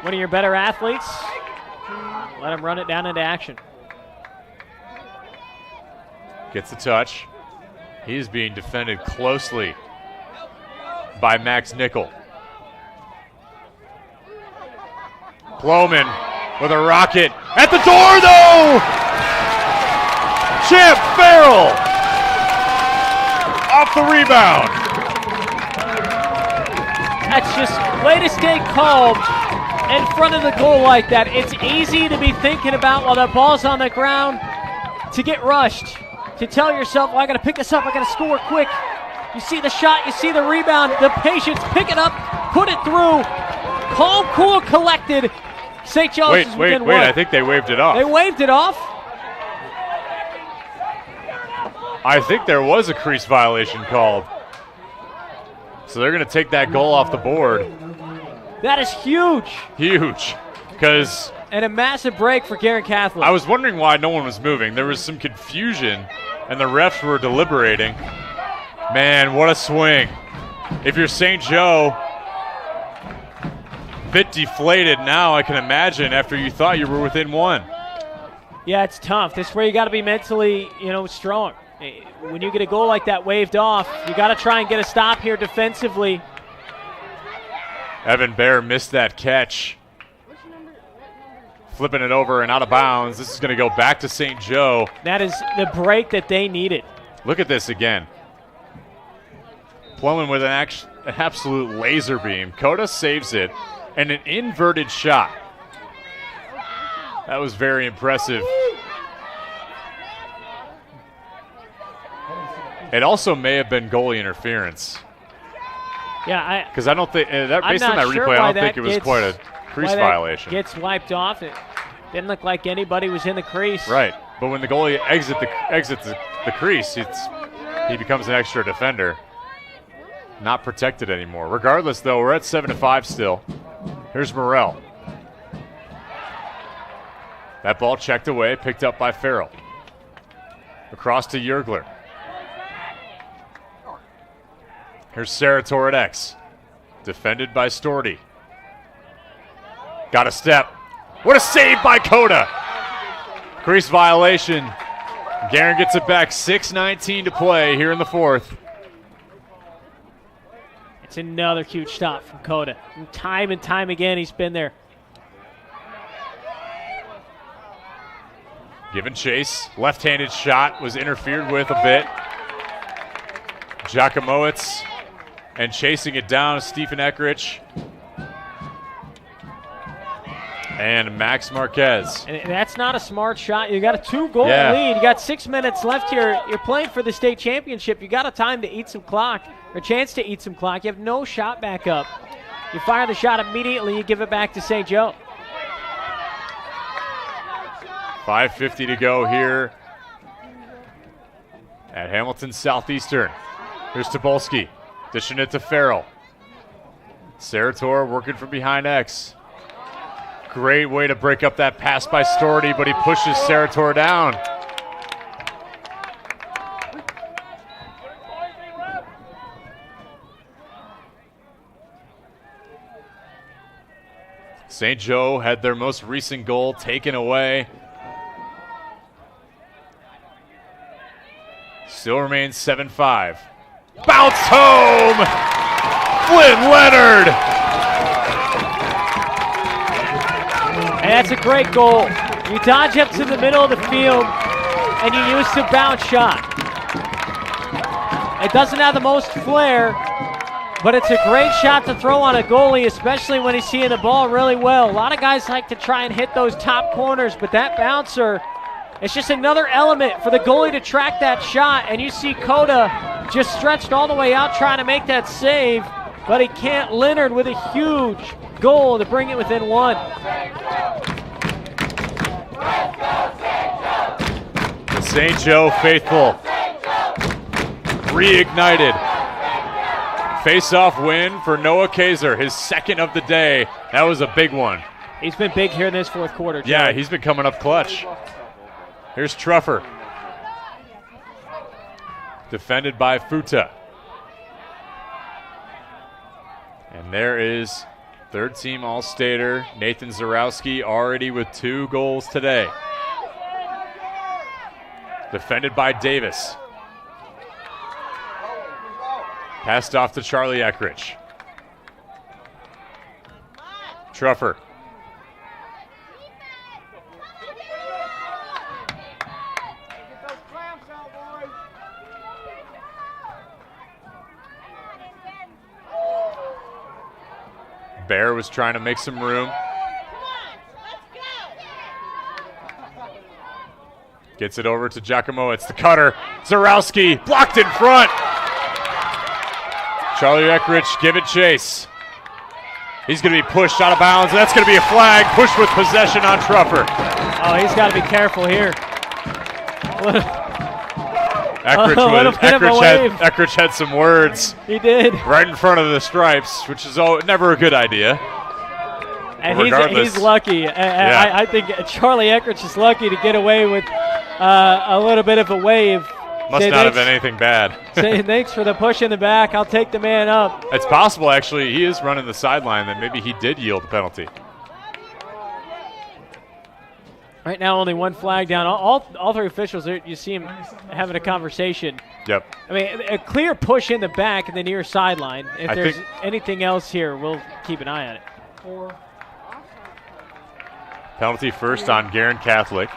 one of your better athletes. Let him run it down into action. Gets a touch. He's being defended closely by Max Nickel. Ploman with a rocket at the door, though! Champ Farrell off the rebound. That's just way to stay calm in front of the goal like that. It's easy to be thinking about while that ball's on the ground to get rushed, to tell yourself, well, I got to pick this up, I got to score quick. You see the shot, you see the rebound, the patience, pick it up, put it through. Calm, cool, collected. St. Joe's is within one. I think they waved it off. They waved it off? I think there was a crease violation called. So they're going to take that goal off the board. That is huge. Huge. Because and a massive break for Guerin Catholic. I was wondering why no one was moving. There was some confusion, and the refs were deliberating. Man, what a swing. If you're St. Joe, bit deflated now, I can imagine, after you thought you were within one. Yeah, it's tough. This is where you got to be mentally, strong. When you get a goal like that waved off, you got to try and get a stop here defensively. Evan Bear missed that catch. Flipping it over and out of bounds. This is going to go back to St. Joe. That is the break that they needed. Look at this again. Plumman with an absolute laser beam. Coda saves it. And an inverted shot. That was very impressive. It also may have been goalie interference. Yeah, because I don't think based on that replay, I don't think it was quite a crease violation. Gets wiped off. It didn't look like anybody was in the crease. Right, but when the goalie exits the crease, he becomes an extra defender. Not protected anymore. Regardless, though, we're at 7-5 still. Here's Morel. That ball checked away, picked up by Farrell. Across to Yergler. Here's Sarator at X. Defended by Storty. Got a step. What a save by Coda. Crease violation. Guerin gets it back. 6:19 to play here in the fourth. It's another huge stop from Coda. Time and time again, he's been there. Given chase. Left-handed shot was interfered with a bit. Giacomowitz and chasing it down, Stephen Eckrich. And Max Marquez. And that's not a smart shot. You got a 2-goal lead. You got 6 minutes left here. You're playing for the state championship. You got a time to eat some clock, or a chance to eat some clock. You have no shot back up. You fire the shot immediately. You give it back to St. Joe. 5:50 to go here at Hamilton Southeastern. Here's Tobolski, dishing it to Farrell. Sarator working from behind X. Great way to break up that pass by Storty, but he pushes Sarator down. St. Joe had their most recent goal taken away. Still remains 7-5. Bounced home. Flynn Leonard. And that's a great goal. You dodge up to the middle of the field, and you use the bounce shot. It doesn't have the most flair, but it's a great shot to throw on a goalie, especially when he's seeing the ball really well. A lot of guys like to try and hit those top corners, but that bouncer, it's just another element for the goalie to track that shot. And you see Coda just stretched all the way out trying to make that save, but he can't. Leonard with a huge goal to bring it within one. The St. Joe faithful reignited. Face-off win for Noah Kaiser, his second of the day. That was a big one. He's been big here in this fourth quarter, Joe. Yeah, he's been coming up clutch. Here's Truffer. Defended by Futa. And there is third-team All-Stater Nathan Zarowski, already with 2 goals today. Defended by Davis. Passed off to Charlie Eckrich. Truffer. Bear was trying to make some room. Gets it over to Giacomo. It's the cutter. Zarowski blocked in front. Charlie Eckrich, give it chase. He's going to be pushed out of bounds. That's going to be a flag. Push with possession on Truffer. Oh, he's got to be careful here. Eckrich had some words. He did. Right in front of the stripes, which is never a good idea. And he's lucky. I think Charlie Eckrich is lucky to get away with a little bit of a wave. Must not have been anything bad. Saying thanks for the push in the back. I'll take the man up. It's possible, actually. He is running the sideline, that maybe he did yield the penalty. Right now, only one flag down. All 3 officials, you see him having a conversation. Yep. I mean, a clear push in the back and the near sideline. If there's anything else here, we'll keep an eye on it. Penalty first on Guerin Catholic.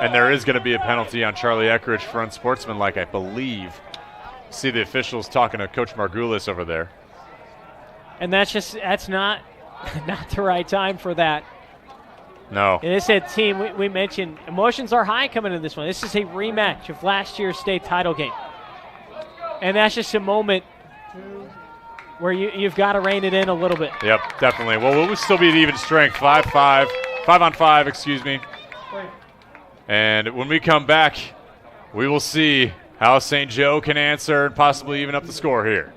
And there is going to be a penalty on Charlie Eckrich for unsportsmanlike, I believe. See the officials talking to Coach Margulis over there. And that's not the right time for that. No. And this is a team, we mentioned, emotions are high coming into this one. This is a rematch of last year's state title game. And that's just a moment where you've got to rein it in a little bit. Yep, definitely. Well, we'll still be at even strength. 5 on 5, excuse me. And when we come back, we will see how St. Joe can answer and possibly even up the score here.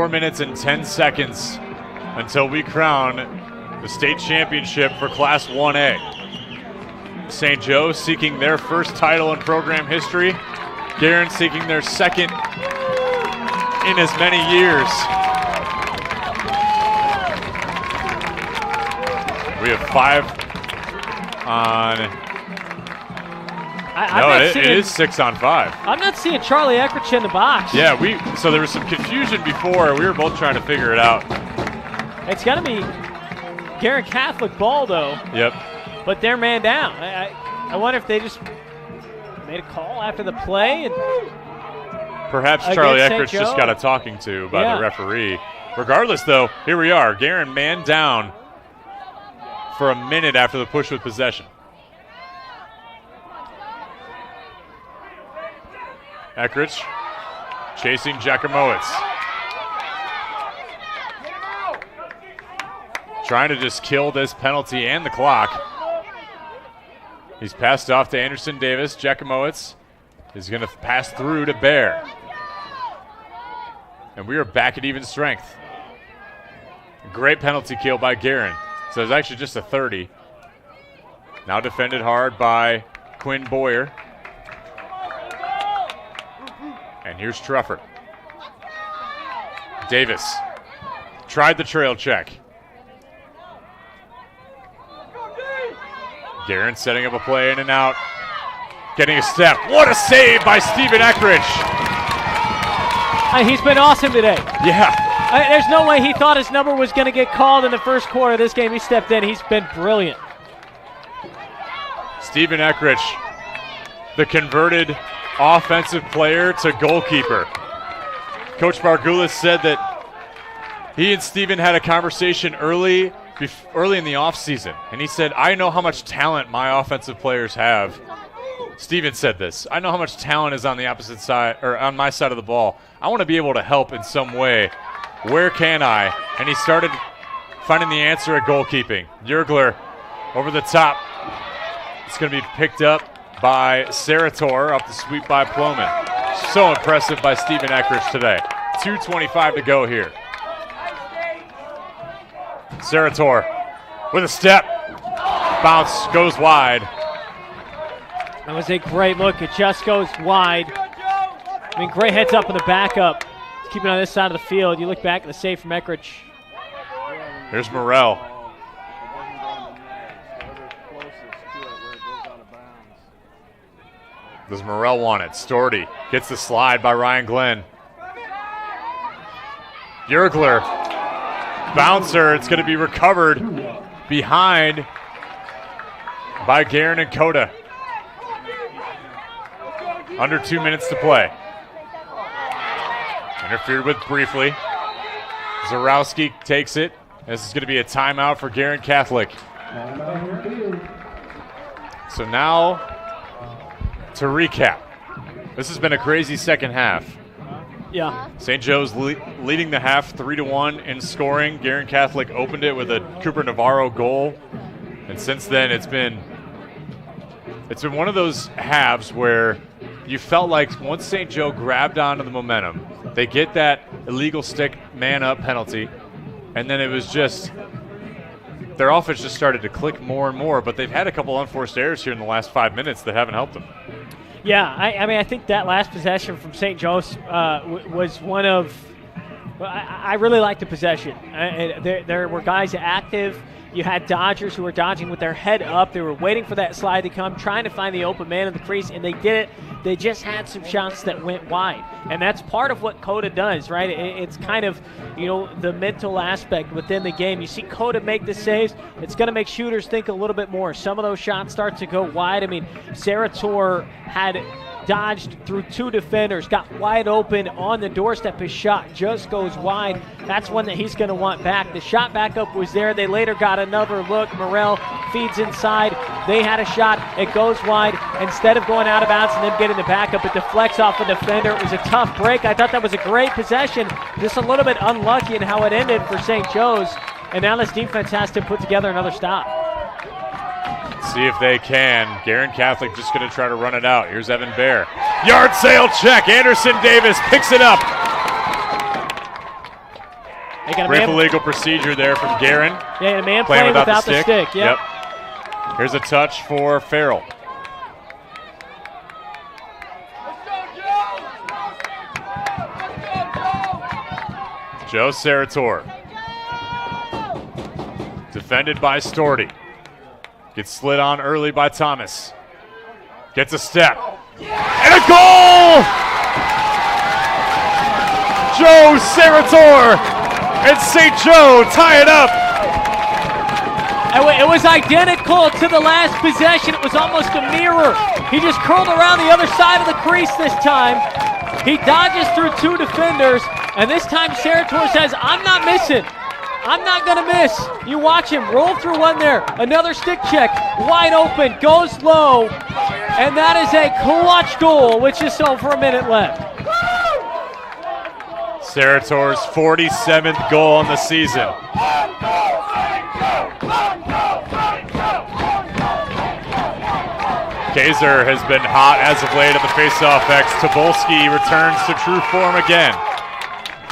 Minutes and 10 seconds until we crown the state championship for Class 1A. St. Joe seeking their first title in program history. Guerin seeking their second in as many years. We have 5 on It is 6 on 5. I'm not seeing Charlie Eckrich in the box. Yeah, so there was some confusion before. We were both trying to figure it out. It's got to be Guerin Catholic ball, though. Yep. But they're man down. I wonder if they just made a call after the play. And perhaps Charlie Eckrich just got a talking to by the referee. Regardless, though, here we are. Guerin man down for a minute after the push with possession. Eckrich chasing Jakimowicz. Trying to just kill this penalty and the clock. He's passed off to Anderson Davis. Jakimowicz is going to pass through to Bear. And we are back at even strength. Great penalty kill by Guerin. So it's actually just a 30. Now defended hard by Quinn Boyer. And here's Truffert. Davis tried the trail check. Guerin setting up a play in and out. Getting a step. What a save by Stephen Eckrich. He's been awesome today. Yeah. There's no way he thought his number was going to get called in the first quarter of this game. He stepped in. He's been brilliant. Stephen Eckrich, the converted offensive player to goalkeeper. Coach Margulis said that he and Stephen had a conversation early in the offseason, and he said, I know how much talent my offensive players have. Stephen said this. I know how much talent is on the opposite side, or on my side of the ball. I want to be able to help in some way. Where can I? And he started finding the answer at goalkeeping. Yergler over the top. It's going to be picked up by Sarator up the sweep by Ploman. So impressive by Stephen Eckrich today. 2:25 to go here. Sarator with a step. Bounce goes wide. That was a great look. It just goes wide. I mean, great heads up in the backup. Keeping on this side of the field. You look back at the save from Eckrich. Here's Morrell. Does Morrell want it? Storty gets the slide by Ryan Glenn. Yergler. Bouncer. It's going to be recovered behind by Guerin and Coda. Under 2 minutes to play. Interfered with briefly. Zarowski takes it. This is going to be a timeout for Guerin Catholic. So now, to recap, this has been a crazy second half. Yeah. St. Joe's leading the half 3-1 in scoring. Guerin Catholic opened it with a Cooper Navarro goal. And since then, it's been one of those halves where you felt like once St. Joe grabbed onto the momentum, they get that illegal stick man-up penalty, and then it was just their offense just started to click more and more, but they've had a couple unforced errors here in the last 5 minutes that haven't helped them. Yeah, I mean, I think that last possession from St. Joe's was one of – I really liked the possession. There were guys active. You had Dodgers who were dodging with their head up. They were waiting for that slide to come, trying to find the open man in the crease, and they did it. They just had some shots that went wide. And that's part of what Coda does, right? It's kind of, the mental aspect within the game. You see Coda make the saves. It's going to make shooters think a little bit more. Some of those shots start to go wide. I mean, Sarator had dodged through two defenders, got wide open on the doorstep. His shot just goes wide. That's one that he's going to want back. The shot backup was there. They later got another look. Morrell feeds inside. They had a shot. It goes wide. Instead of going out of bounds and then getting the backup, it deflects off the defender. It was a tough break. I thought that was a great possession. Just a little bit unlucky in how it ended for St. Joe's. And now this defense has to put together another stop. See if they can. Guerin Catholic just going to try to run it out. Here's Evan Bear. Yard sale check. Anderson Davis picks it up. Brief illegal procedure there from Guerin. Yeah, a man playing without the stick. Yep. Here's a touch for Farrell. Joe Sarator. Defended by Storty. Gets slid on early by Thomas. Gets a step. And a goal! Joe Sarator and St. Joe tie it up. It was identical to the last possession. It was almost a mirror. He just curled around the other side of the crease this time. He dodges through 2 defenders, and this time Sarator says, I'm not missing. I'm not going to miss. You watch him roll through one there. Another stick check, wide open, goes low, and that is a clutch goal, which is over a minute left. Sarator's 47th goal in the season. Kaiser has been hot as of late at the faceoff X. Tobolski returns to true form again.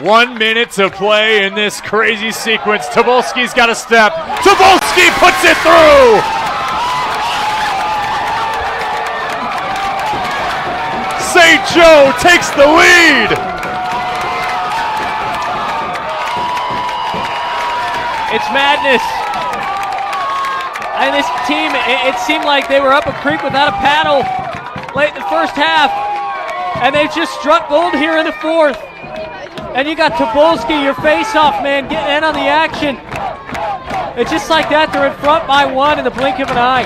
1 minute to play in this crazy sequence. Tobolski's got a step. Tobolski puts it through! St. Joe takes the lead! It's madness. And this team, it seemed like they were up a creek without a paddle late in the first half. And they've just struck gold here in the fourth. And you got Tobolski, your face-off man, getting in on the action. It's just like that, they're in front by 1 in the blink of an eye.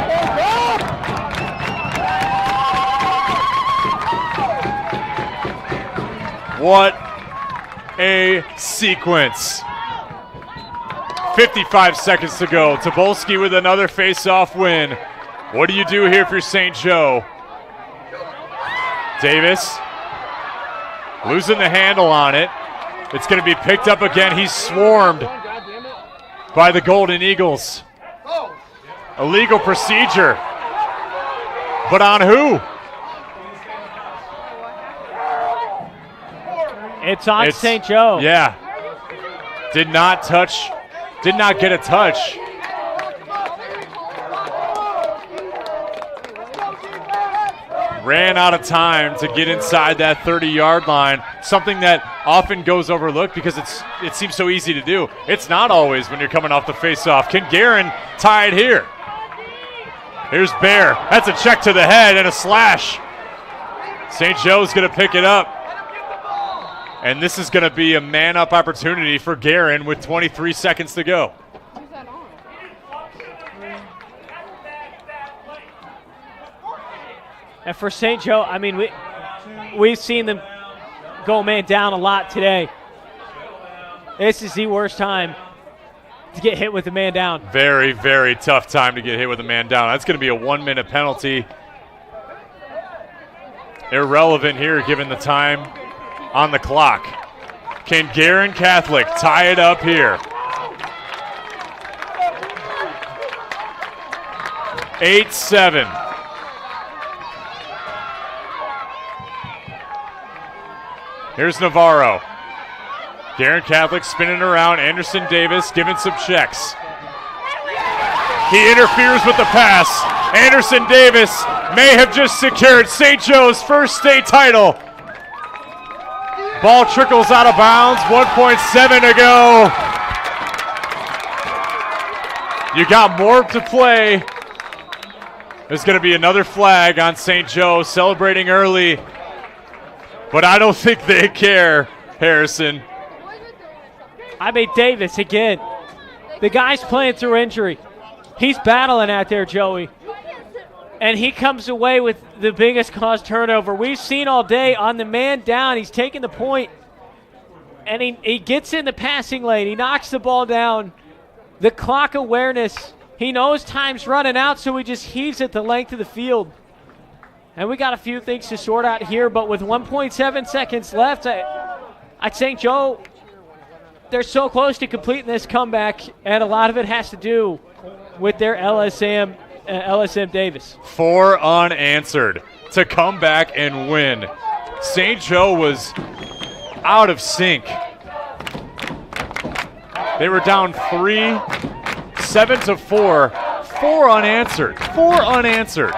What a sequence. 55 seconds to go. Tobolski with another face-off win. What do you do here for St. Joe? Davis losing the handle on it. It's going to be picked up again. He's swarmed by the Golden Eagles. Illegal procedure. But on who? It's on St. Joe. Yeah. Did not get a touch. Ran out of time to get inside that 30-yard line, something that often goes overlooked because it seems so easy to do. It's not always when you're coming off the face-off. Can Guerin tie it here? Here's Bear. That's a check to the head and a slash. St. Joe's going to pick it up. And this is going to be a man-up opportunity for Guerin with 23 seconds to go. And for St. Joe, I mean, we've seen them go man down a lot today. This is the worst time to get hit with the man down. Very, very tough time to get hit with a man down. That's going to be a 1-minute penalty. Irrelevant here given the time on the clock. Can Guerin Catholic tie it up here? 8-7. Here's Navarro. Guerin Catholic spinning around. Anderson Davis giving some checks. He interferes with the pass. Anderson Davis may have just secured St. Joe's first state title. Ball trickles out of bounds. 1.7 to go. You got more to play. There's going to be another flag on St. Joe celebrating early. But I don't think they care, Harrison. I mean, Davis, again, the guy's playing through injury. He's battling out there, Joey. And he comes away with the biggest caused turnover we've seen all day on the man down. He's taking the point, and he gets in the passing lane. He knocks the ball down. The clock awareness, he knows time's running out, so he just heaves it the length of the field. And we got a few things to sort out here, but with 1.7 seconds left, at St. Joe, they're so close to completing this comeback, and a lot of it has to do with their LSM Davis. 4 unanswered to come back and win. St. Joe was out of sync. They were down 3, 7-4, 4 unanswered. 4 unanswered.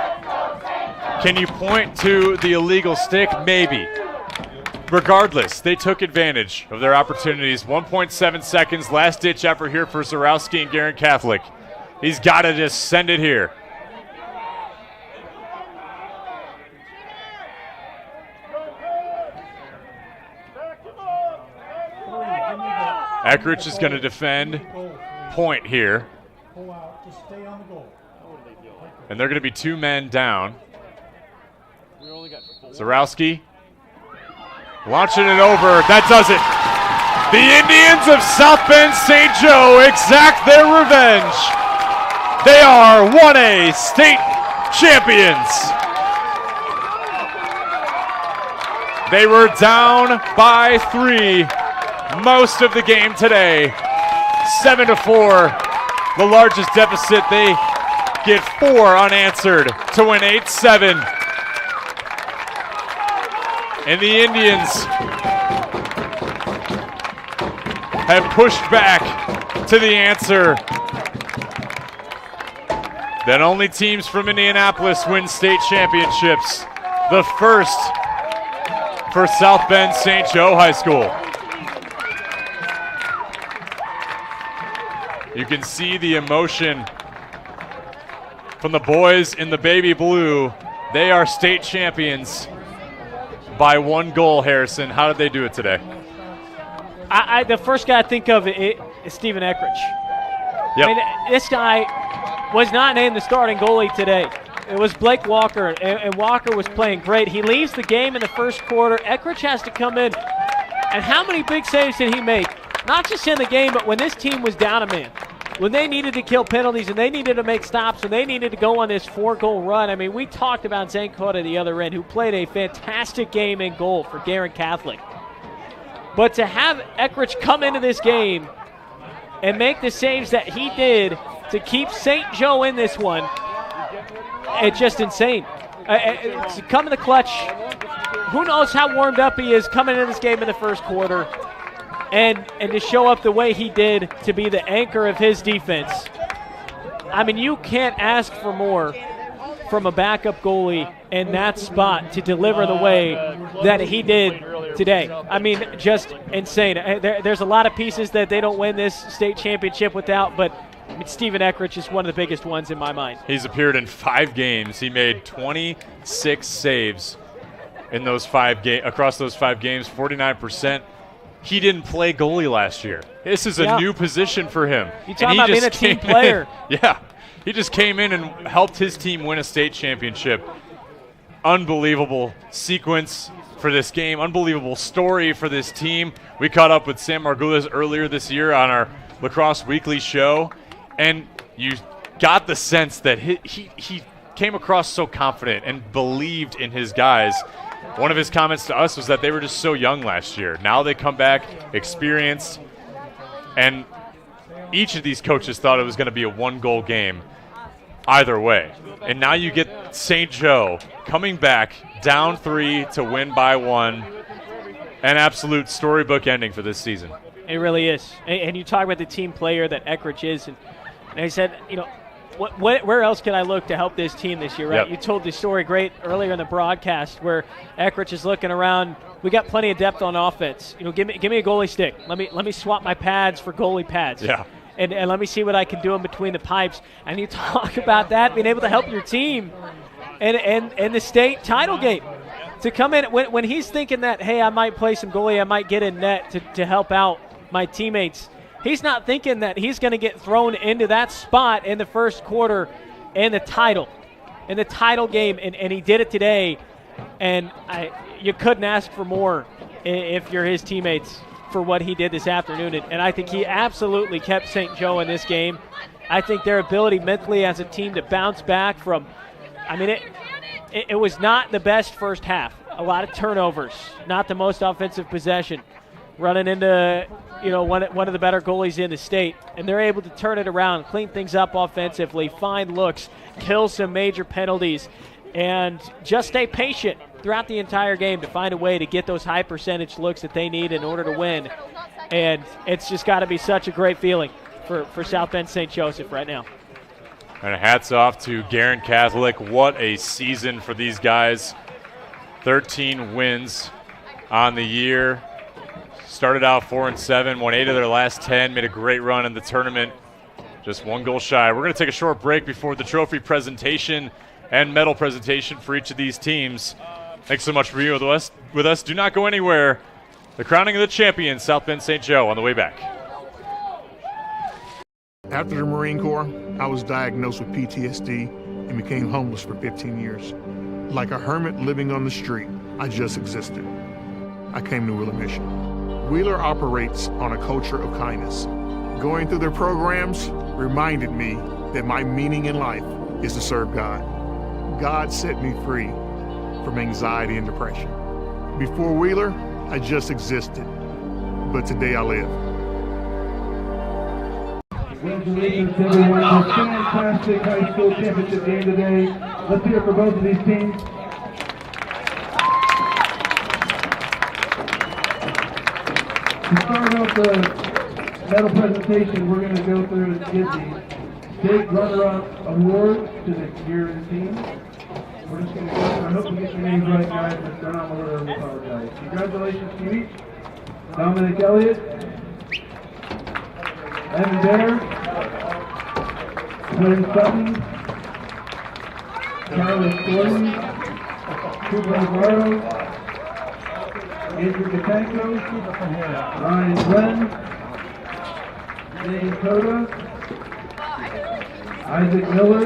Can you point to the illegal stick? Maybe. Regardless, they took advantage of their opportunities. 1.7 seconds, last-ditch effort here for Zarowski and Guerin Catholic. He's got to just send it here. Eckrich is going to defend point here. And they're going to be 2 men down. Zarowski launching it over. That does it. The Indians of South Bend St. Joe exact their revenge. They are 1A state champions. They were down by 3 most of the game today. 7-4, the largest deficit. They get 4 unanswered to win 8-7. And the Indians have pushed back to the answer that only teams from Indianapolis win state championships. The first for South Bend St. Joe High School. You can see the emotion from the boys in the baby blue. They are state champions by 1 goal, Harrison. How did they do it today? The first guy I think of is Stephen Eckrich. Yep. I mean, this guy was not named the starting goalie today. It was Blake Walker, and Walker was playing great. He leaves the game in the first quarter. Eckrich has to come in. And how many big saves did he make? Not just in the game, but when this team was down a man. When they needed to kill penalties and they needed to make stops and they needed to go on this 4-goal run. I mean, we talked about Zane Cota at the other end, who played a fantastic game in goal for Guerin Catholic. But to have Eckrich come into this game and make the saves that he did to keep St. Joe in this one, it's just insane. To come in the clutch, who knows how warmed up he is coming into this game in the first quarter. And to show up the way he did to be the anchor of his defense. I mean, you can't ask for more from a backup goalie in that spot to deliver the way that he did today. I mean, just insane. There's a lot of pieces that they don't win this state championship without, but I mean, Stephen Eckrich is one of the biggest ones in my mind. He's appeared in 5 games. He made 26 saves in those 5 across those 5 games, 49%. He didn't play goalie last year. This is a new position for him. You talking about being a team player. Yeah. He just came in and helped his team win a state championship. Unbelievable sequence for this game. Unbelievable story for this team. We caught up with Sam Margulis earlier this year on our Lacrosse Weekly show, and you got the sense that he came across so confident and believed in his guys. One of his comments to us was that they were just so young last year. Now they come back experienced, and each of these coaches thought it was going to be a 1-goal game either way. And now you get St. Joe coming back down 3 to win by 1. An absolute storybook ending for this season. It really is. And you talk about the team player that Eckrich is, and I said, you know, where else can I look to help this team this year, right? Yep. You told the story great earlier in the broadcast where Eckrich is looking around. We got plenty of depth on offense. You know, give me a goalie stick. Let me swap my pads for goalie pads. Yeah. And let me see what I can do in between the pipes. And you talk about that, being able to help your team and the state title game. To come in when he's thinking that, hey, I might play some goalie, I might get in net to help out my teammates. He's not thinking that he's going to get thrown into that spot in the first quarter in the title game, and he did it today. And you couldn't ask for more if you're his teammates for what he did this afternoon. And I think he absolutely kept St. Joe in this game. I think their ability mentally as a team to bounce back from, I mean, it was not the best first half. A lot of turnovers, not the most offensive possession, running into one of the better goalies in the state, and they're able to turn it around, clean things up offensively, find looks, kill some major penalties, and just stay patient throughout the entire game to find a way to get those high percentage looks that they need in order to win. And it's just got to be such a great feeling for South Bend St. Joseph right now. And hats off to Guerin Catholic. What a season for these guys. 13 wins on the year. Started out 4-7, won 8 of their last 10, made a great run in the tournament. Just 1 goal shy. We're going to take a short break before the trophy presentation and medal presentation for each of these teams. Thanks so much for being with us. Do not go anywhere. The crowning of the champions, South Bend St. Joe, on the way back. After the Marine Corps, I was diagnosed with PTSD and became homeless for 15 years. Like a hermit living on the street, I just existed. I came to Wheeler Mission. Wheeler operates on a culture of kindness. Going through their programs reminded me that my meaning in life is to serve God. God set me free from anxiety and depression. Before Wheeler, I just existed, but today I live. Congratulations to everyone on this fantastic high school championship game today. Let's hear it for both of these teams. To start off the medal presentation, we're going to go through and give the state runner-up award to the Guerin team. We're just going to go through. I hope we get your names right, guys. If they're not in order, I apologize. Congratulations to you each. Dominic Elliott, Evan Bear, Quinn Sutton, Charlie Storey, Cooper Navarro, Andrew Katanko, Ryan Glenn, Dave Toda, Isaac Miller,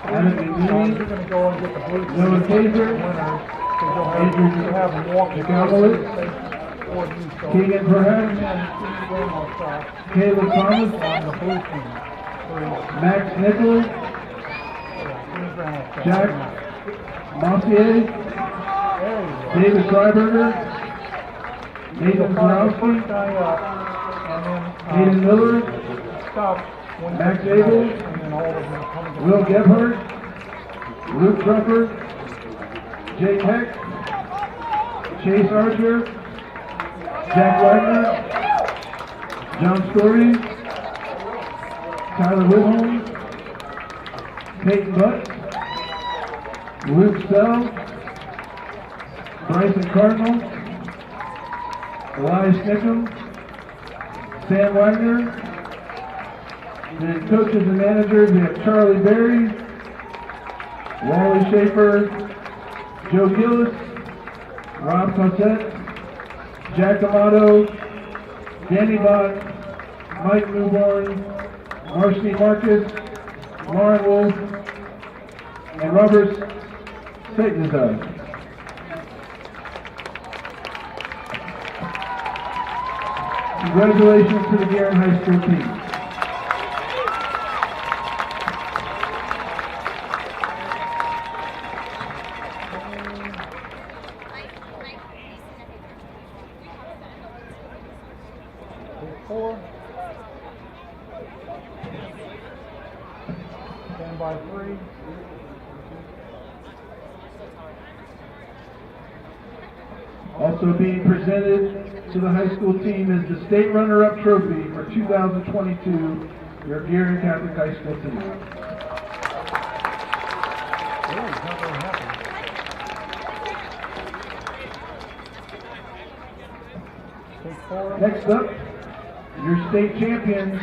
Adam McNeely, Noah Taser, Andrew Jacobowitz, Keegan Perhaps, Caleb Thomas, Max Nichols, Jack Mossier, David Freiberger, Nathan Borowski, Hayden Miller, Max Abel, Will Gebhardt, Luke Truffer, Jake Heck, Chase Archer, Jack Wagner, John Story, Tyler Whitholm, Peyton Butts, Luke Sell, Bryson Cardinal, Elias Nickham, Sam Wagner. Then coaches and managers, we have Charlie Berry, Wally Schaefer, Joe Gillis, Rob Cossette, Jack Amato, Danny Bott, Mike Newborn, Marcy Marcus, Lauren Wolf, and Robert Satanazar. Congratulations to the Guerin High School team. Also being presented to the high school team is the state runner-up trophy for 2022, your Guerin Catholic High School team. Next up, your state champions,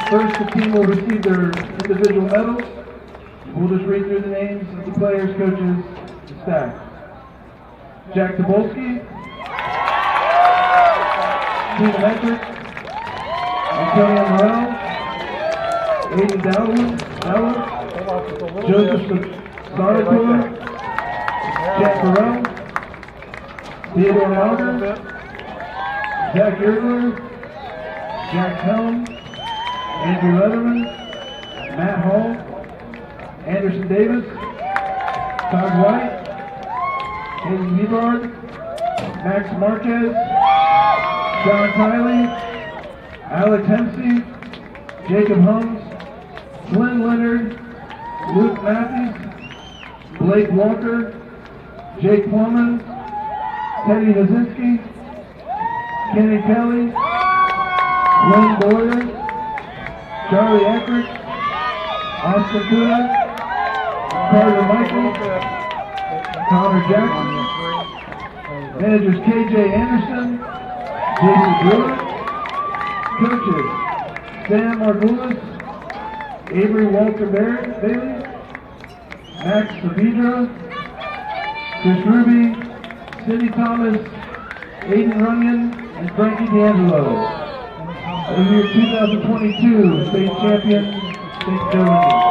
First, the team will receive their individual medals. We'll just read through the names of the players, coaches, and staff. Jack Tobolski, Tina Metrick, Antonio Morel, Aiden Dowler, Joseph Saratoga, Jack Burrell, Theodore Lauder, Zach Ergler, Jack Helm, Andrew Leatherman, Matt Hall, Anderson Davis, Todd White, Hayden Hebard, Max Marquez, John Kiley, Alex Hempsey, Jacob Hums, Flynn Leonard, Luke Matthews, Blake Walker, Jake Plumman, Teddy Hazinski, Kenny Kelly, Lynn Boyer, Charlie Eckert, Austin Kuna, Carter Michael, Connor Jackson, managers KJ Anderson, Jason Brewer, coaches Sam Margulis, Avery Walter Bailey, Max Savidra, Chris Ruby, Cindy Thomas, Aiden Runyon and Frankie D'Angelo. The year 2022 state champion, St. Joe Indians.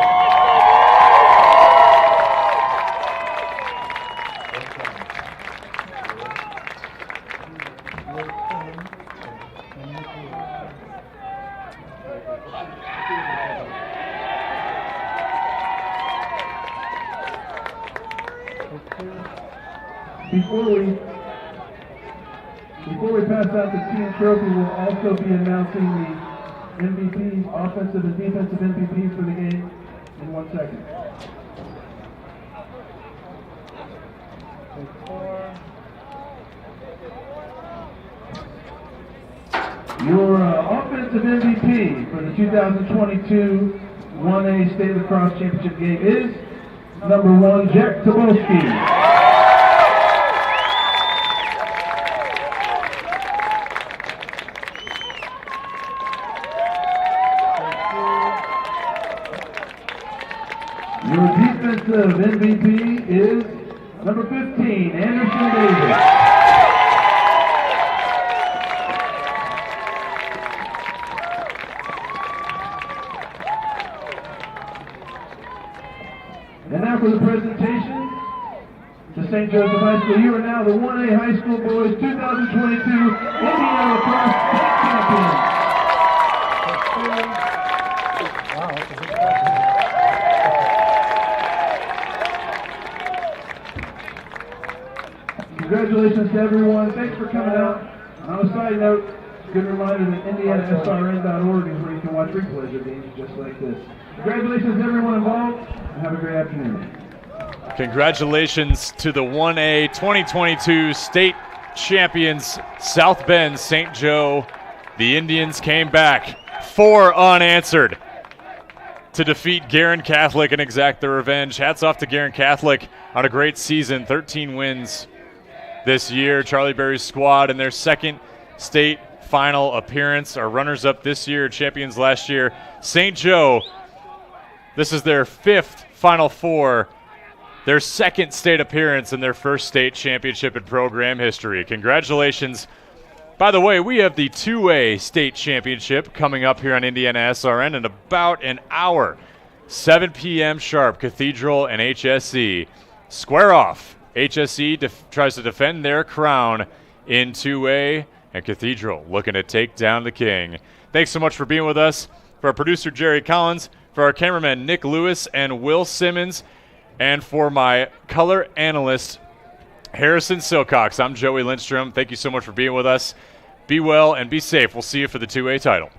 Before we pass out the team trophy, we'll also be announcing the MVPs, offensive and defensive MVPs for the game in 1 second. Your offensive MVP for the 2022 1A State Lacrosse Championship game is number 1, Jack Tobolski. Your defensive MVP is number 15, Anderson Davis. And now for the presentation to St. Joseph High School. You are now the 1A High School Boys 2022 Indiana Lacrosse State Champions. Congratulations to everyone. Thanks for coming out. On a side note, good reminder that IndianaSRN.org is where you can watch replays of games just like this. Congratulations to everyone involved, and have a great afternoon. Congratulations to the 1A 2022 state champions, South Bend St. Joe. The Indians came back 4 unanswered to defeat Guerin Catholic and exact their revenge. Hats off to Guerin Catholic on a great season, 13 wins this year. Charlie Berry's squad in their second state final appearance are runners-up this year, champions last year. St. Joe, this is their 5th Final Four, their second state appearance and their first state championship in program history. Congratulations. By the way, we have the 2A state championship coming up here on IndianaSRN in about an hour. 7 p.m. sharp, Cathedral and HSE square off. HSE tries to defend their crown in 2A, and Cathedral looking to take down the king. Thanks so much for being with us. For our producer, Jerry Collins, for our cameraman, Nick Lewis and Will Simmons, and for my color analyst, Harrison Silcox, I'm Joey Lindstrom. Thank you so much for being with us. Be well and be safe. We'll see you for the 2A title.